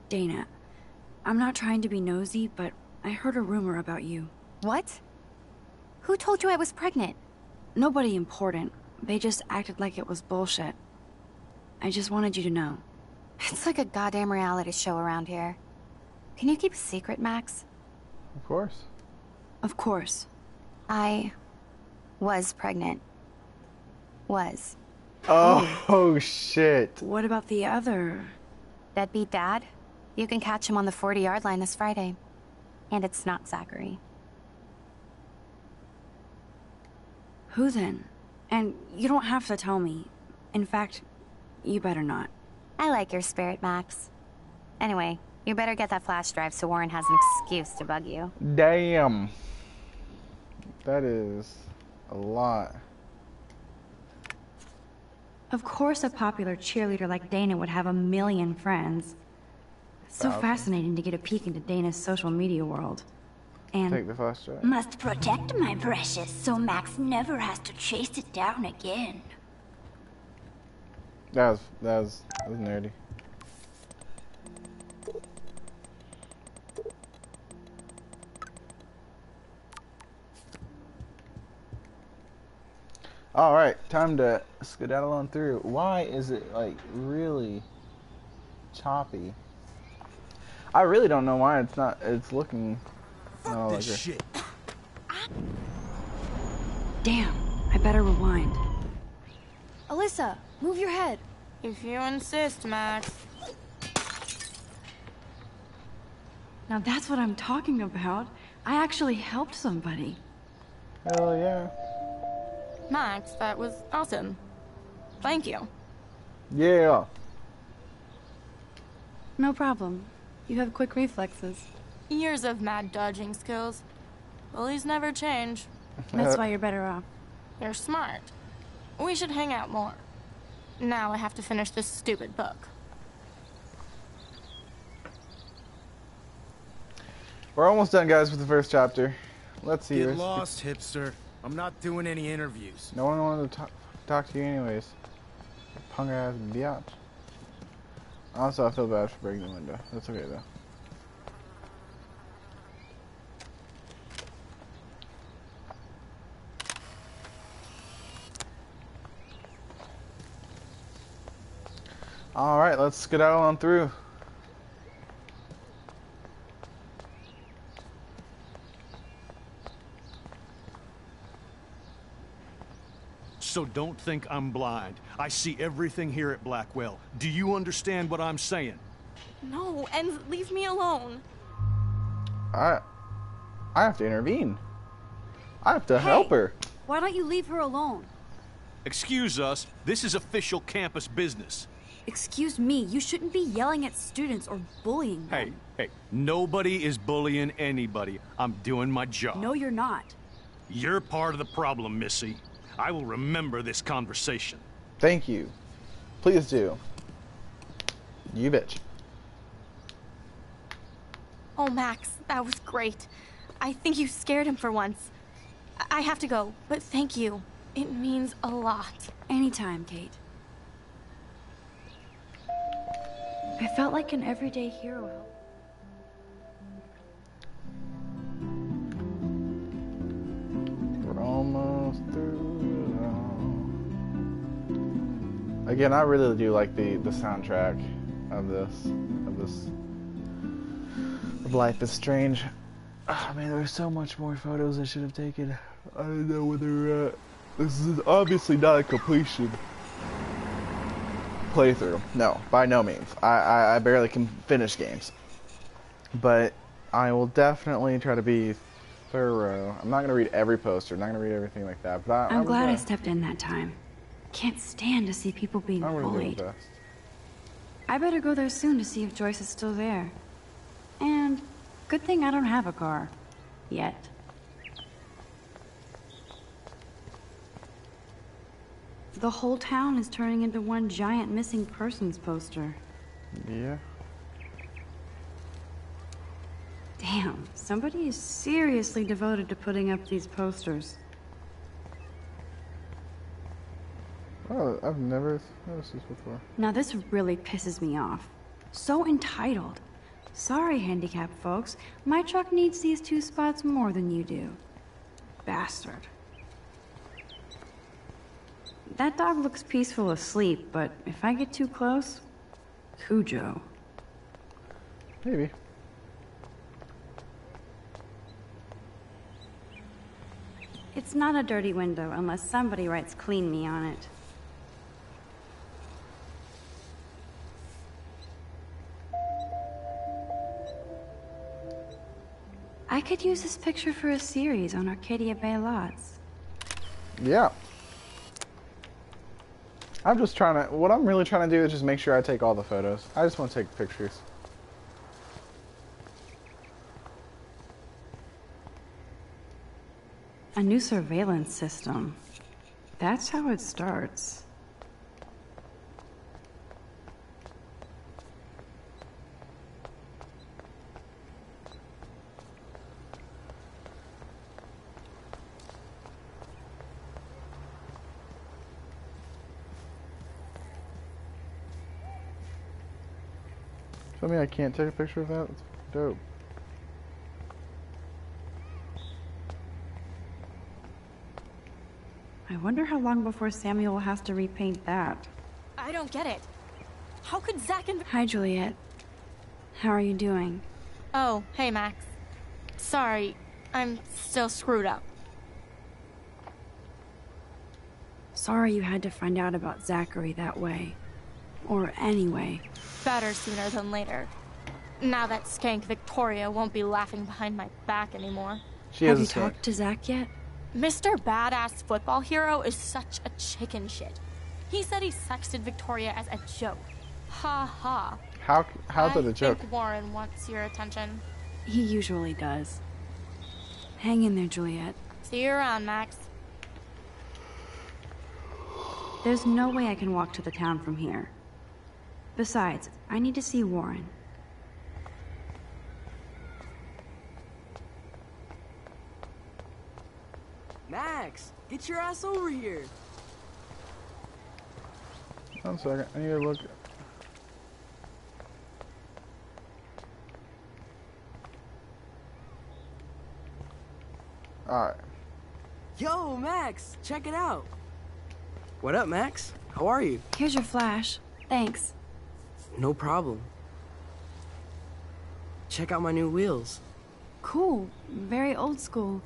Dana, I'm not trying to be nosy, but I heard a rumor about you. What? Who told you I was pregnant? Nobody important. They just acted like it was bullshit. I just wanted you to know. It's like a goddamn reality show around here. Can you keep a secret, Max? Of course. Of course. I was pregnant. Was. Oh, shit. What about the other? Deadbeat dad? You can catch him on the 40-yard line this Friday. And it's not Zachary. Who then? And you don't have to tell me. In fact, you better not. I like your spirit, Max. Anyway, you better get that flash drive so Warren has an excuse to bug you. Damn. That is a lot. Of course a popular cheerleader like Dana would have a million friends. It's so fascinating to get a peek into Dana's social media world. And Take the flash drive. Must protect my precious so Max never has to chase it down again. That was nerdy. All right, time to skedaddle on through. Why is it like really choppy? I really don't know why it's not. It's looking. Not like shit. damn, I better rewind. Alyssa, move your head. If you insist, Max. Now that's what I'm talking about. I actually helped somebody. Hell yeah. Max, that was awesome. Thank you. Yeah. No problem. You have quick reflexes. Years of mad dodging skills. Bullies never change. That's why you're better off. You're smart. We should hang out more. Now I have to finish this stupid book. We're almost done, guys, with the first chapter. Let's see. Get lost, hipster. I'm not doing any interviews. No one wanted to talk to you anyways. Punk ass biatch. Also, I feel bad for breaking the window. That's okay though. All right, let's skedaddle on through. So don't think I'm blind. I see everything here at Blackwell. Do you understand what I'm saying? No, and leave me alone. I have to intervene. I have to help her. Why don't you leave her alone? Excuse us, this is official campus business. Excuse me, you shouldn't be yelling at students or bullying them. Hey, nobody is bullying anybody. I'm doing my job. No, you're not. You're part of the problem, Missy. I will remember this conversation. Thank you. Please do. You bitch. Oh, Max, that was great. I think you scared him for once. I have to go, but thank you. It means a lot. Anytime, Kate. I felt like an everyday hero. We're almost through it all. Again, I really do like the soundtrack of this of Life is Strange. Oh man, there's so much more photos I should have taken. I don't know whether this is obviously not a completion playthrough. No, by no means. I barely can finish games, but I will definitely try to be thorough. I'm not gonna read every poster. I'm not gonna read everything like that. But I'm glad I stepped in that time. Can't stand to see people being bullied. I better go there soon to see if Joyce is still there. And good thing I don't have a car. Yet. The whole town is turning into one giant missing persons poster. Yeah. Damn, somebody is seriously devoted to putting up these posters. Oh, I've never noticed this before. Now this really pisses me off. So entitled. Sorry, handicapped folks. My truck needs these 2 spots more than you do. Bastard. That dog looks peaceful asleep, but if I get too close, Cujo. Maybe. It's not a dirty window unless somebody writes "clean me" on it. I could use this picture for a series on Arcadia Bay lots. Yeah. I'm just trying to, what I'm really trying to do is just make sure I take all the photos. I just want to take pictures. A new surveillance system. That's how it starts. Tell me I can't take a picture of that? That's dope. I wonder how long before Samuel has to repaint that. I don't get it. How could Zach and... Hi, Juliet. How are you doing? Oh, hey, Max. Sorry, I'm still screwed up. Sorry you had to find out about Zachary that way. Or anyway. Better sooner than later. Now that skank Victoria won't be laughing behind my back anymore. Have you talked to Zach yet? Mr. Badass Football Hero is such a chicken shit. He said he sexted Victoria as a joke. Ha ha. How's it a joke? I think Warren wants your attention. He usually does. Hang in there, Juliet. See you around, Max. There's no way I can walk to the town from here. Besides, I need to see Warren. Max, get your ass over here. 1 second, I need to look. Alright. Yo, Max, check it out. What up, Max? How are you? Here's your flash. Thanks. No problem. Check out my new wheels. Cool. Very old school.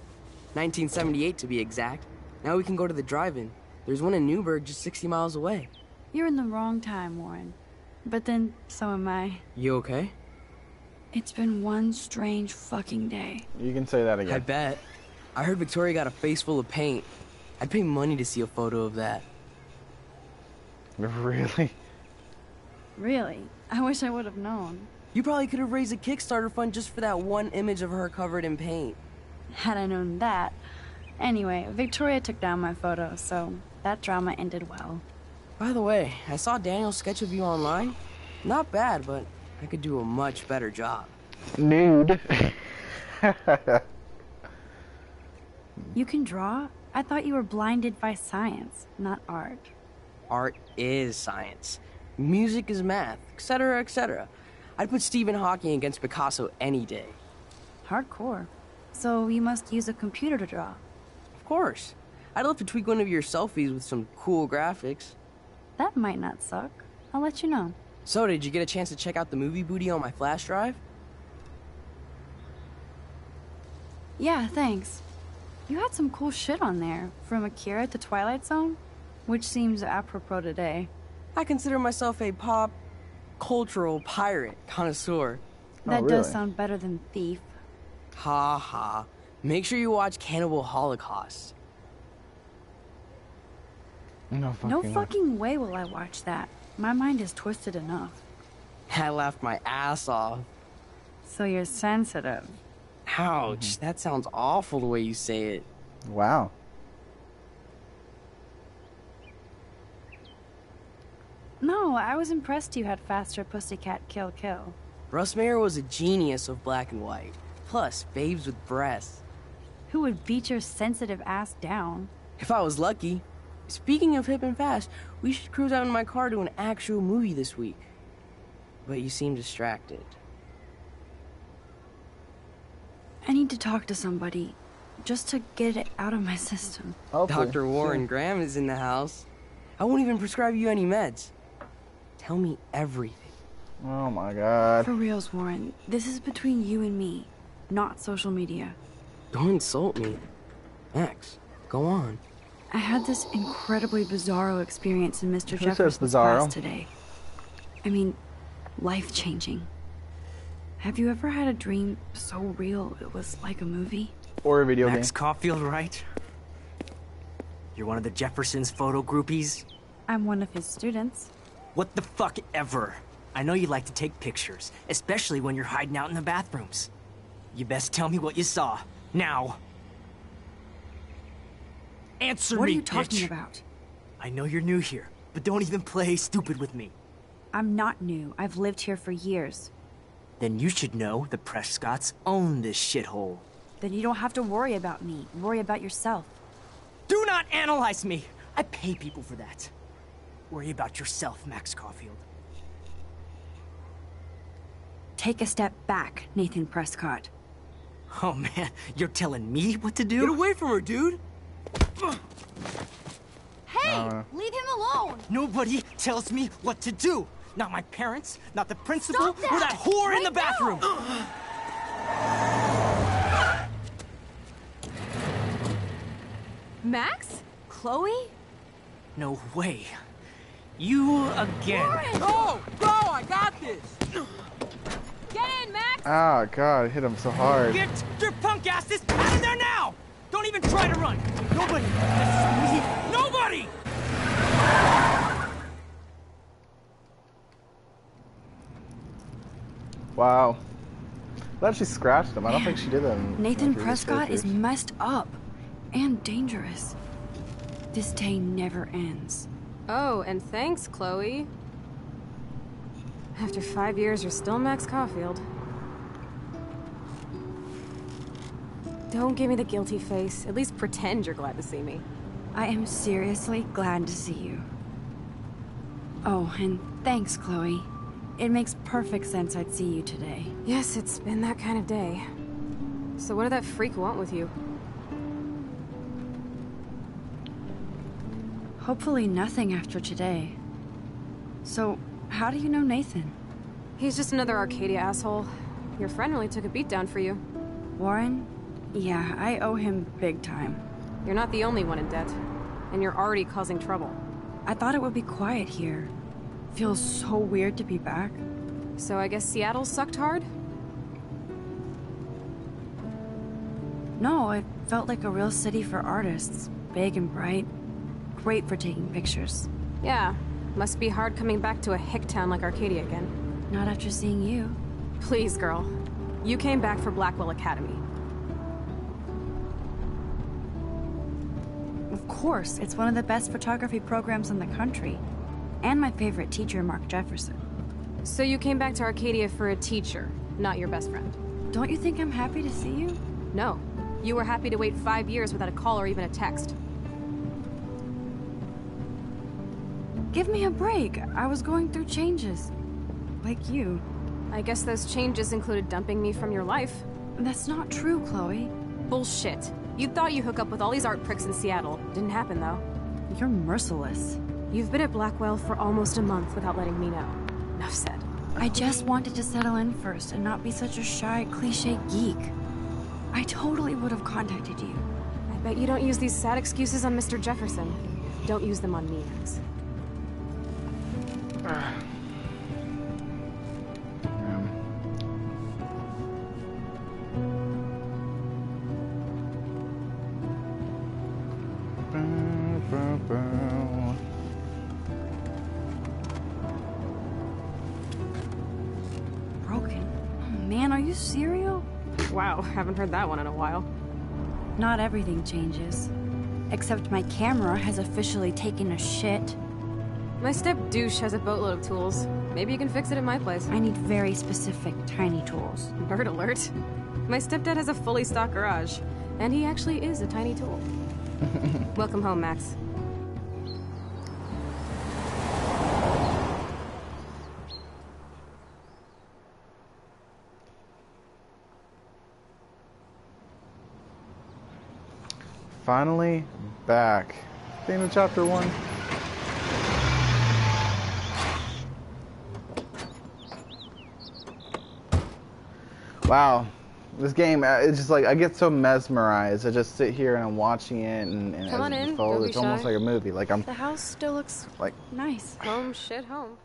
1978 to be exact. Now we can go to the drive-in. There's one in Newburgh just 60 miles away. You're in the wrong time, Warren. But then, so am I. You okay? It's been one strange fucking day. You can say that again. I bet. I heard Victoria got a face full of paint. I'd pay money to see a photo of that. Really? Really? I wish I would have known. You probably could have raised a Kickstarter fund just for that one image of her covered in paint. Had I known that. Anyway, Victoria took down my photo, so that drama ended well. By the way, I saw Daniel's sketch of you online. Not bad, but I could do a much better job. Nude. You can draw? I thought you were blinded by science, not art. Art is science. Music is math, etc., etc. I'd put Stephen Hawking against Picasso any day. Hardcore. So you must use a computer to draw. Of course. I'd love to tweak one of your selfies with some cool graphics. That might not suck. I'll let you know. So, did you get a chance to check out the movie booty on my flash drive? Yeah, thanks. You had some cool shit on there, from Akira to Twilight Zone, which seems apropos today. I consider myself a pop cultural pirate connoisseur. That does sound better than thief. Ha ha. Make sure you watch Cannibal Holocaust. No fucking way will I watch that. My mind is twisted enough. I laughed my ass off. So you're sensitive. Ouch, that sounds awful the way you say it. Wow. No, I was impressed you had faster Pussycat Kill Kill. Russ Meyer was a genius of black and white. Plus, babes with breasts. Who would beat your sensitive ass down? If I was lucky. Speaking of hip and fast, we should cruise out in my car to an actual movie this week. But you seem distracted. I need to talk to somebody, just to get it out of my system. Dr. Warren Graham is in the house. I won't even prescribe you any meds. Tell me everything. Oh my god. For reals, Warren, this is between you and me, not social media. Don't insult me. Max, go on. I had this incredibly bizarro experience in Mr. Who says Jefferson's bizarro? class today. I mean, life-changing. Have you ever had a dream so real it was like a movie? Or a video game. Max Caulfield, right? You're one of the Jefferson's photo groupies? I'm one of his students. What the fuck ever. I know you like to take pictures, especially when you're hiding out in the bathrooms. You best tell me what you saw. Now. Answer me, What are you bitch. talking about? I know you're new here, but don't even play stupid with me. I'm not new. I've lived here for years. Then you should know the Prescotts own this shithole. Then you don't have to worry about me. Worry about yourself. Do not analyze me! I pay people for that. Worry about yourself, Max Caulfield. Take a step back, Nathan Prescott. Oh man, you're telling me what to do? Get away from her, dude! Hey! Leave him alone! Nobody tells me what to do! Not my parents, not the principal, Stop or that whore in the bathroom! Max? Chloe? No way. You again. Go! Go! I got this! Get in, Max! Oh god, I hit him so hard. Get your punk asses out of there now! Don't even try to run! Nobody! This is me. Nobody! Wow. Glad she scratched him. I don't think she did that. Nathan Prescott is messed up. And dangerous. This day never ends. Oh, and thanks, Chloe. After 5 years, you're still Max Caulfield. Don't give me the guilty face. At least pretend you're glad to see me. I am seriously glad to see you. Oh, and thanks, Chloe. It makes perfect sense I'd see you today. Yes, it's been that kind of day. So what did that freak want with you? Hopefully nothing after today. So, how do you know Nathan? He's just another Arcadia asshole. Your friend really took a beat down for you. Warren? Yeah, I owe him big time. You're not the only one in debt. And you're already causing trouble. I thought it would be quiet here. Feels so weird to be back. So I guess Seattle sucked hard? No, it felt like a real city for artists. Big and bright. Great for taking pictures. Yeah, must be hard coming back to a hick town like Arcadia again. Not after seeing you. Please, girl. You came back for Blackwell Academy. Of course, it's one of the best photography programs in the country. And my favorite teacher, Mark Jefferson. So you came back to Arcadia for a teacher, not your best friend? Don't you think I'm happy to see you? No. You were happy to wait 5 years without a call or even a text. Give me a break. I was going through changes. Like you. I guess those changes included dumping me from your life. That's not true, Chloe. Bullshit. You thought you hook up with all these art pricks in Seattle. Didn't happen, though. You're merciless. You've been at Blackwell for almost a month without letting me know. Enough said. I just wanted to settle in first and not be such a shy, cliche geek. I totally would have contacted you. I bet you don't use these sad excuses on Mr. Jefferson. Don't use them on me, Max. Broken? Oh, man, are you serial? Wow, haven't heard that one in a while. Not everything changes. Except my camera has officially taken a shit. My step douche has a boatload of tools. Maybe you can fix it at my place. I need very specific, tiny tools. Bird alert. My stepdad has a fully stocked garage, and he actually is a tiny tool. Welcome home, Max. Finally back. The end of chapter 1. Wow. This game, it's just like, I get so mesmerized. I just sit here and I'm watching it and Come on as it in. unfolds, it's almost like a movie. Like I'm The house still looks like nice. Home, shit, home.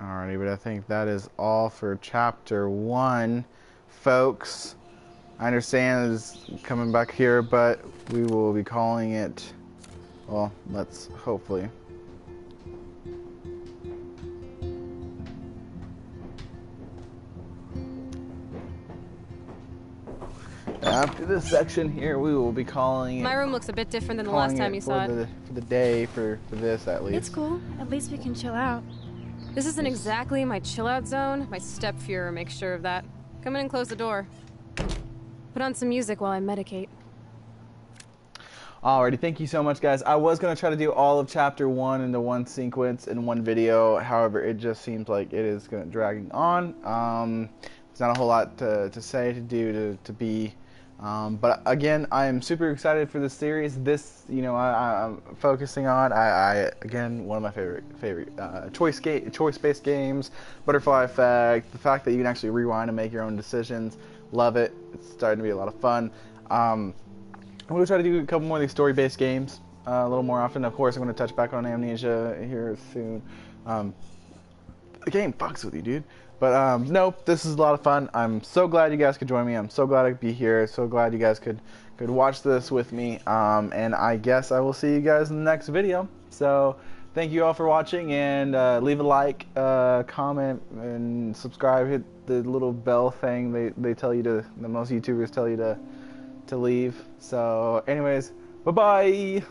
Alrighty, but I think that is all for chapter 1, folks. I understand it's coming back here, but we will be calling it, well, let's hopefully. After this section here, we will be calling it. My room looks a bit different than the last time you saw it. For the day, for this at least. It's cool. At least we can chill out. This isn't exactly my chill out zone. My stepfuhrer makes sure of that. Come in and close the door. Put on some music while I medicate. Alrighty, thank you so much, guys. I was going to try to do all of chapter 1 into one sequence in one video. However, it just seems like it is dragging on. There's not a whole lot to say, to do, to be. But again, I am super excited for this series. This, you know, I'm focusing on. Again, one of my favorite choice-based games. Butterfly Effect. The fact that you can actually rewind and make your own decisions. Love it. It's starting to be a lot of fun. I'm going to try to do a couple more of these story-based games a little more often. Of course, I'm going to touch back on Amnesia here soon. The game fucks with you, dude. But no, this is a lot of fun. I'm so glad you guys could join me. I'm so glad I could be here. So glad you guys could watch this with me. And I guess I will see you guys in the next video. So thank you all for watching, and leave a like, comment, and subscribe. Hit the little bell thing they tell you to, that most YouTubers tell you to leave. So anyways, bye-bye.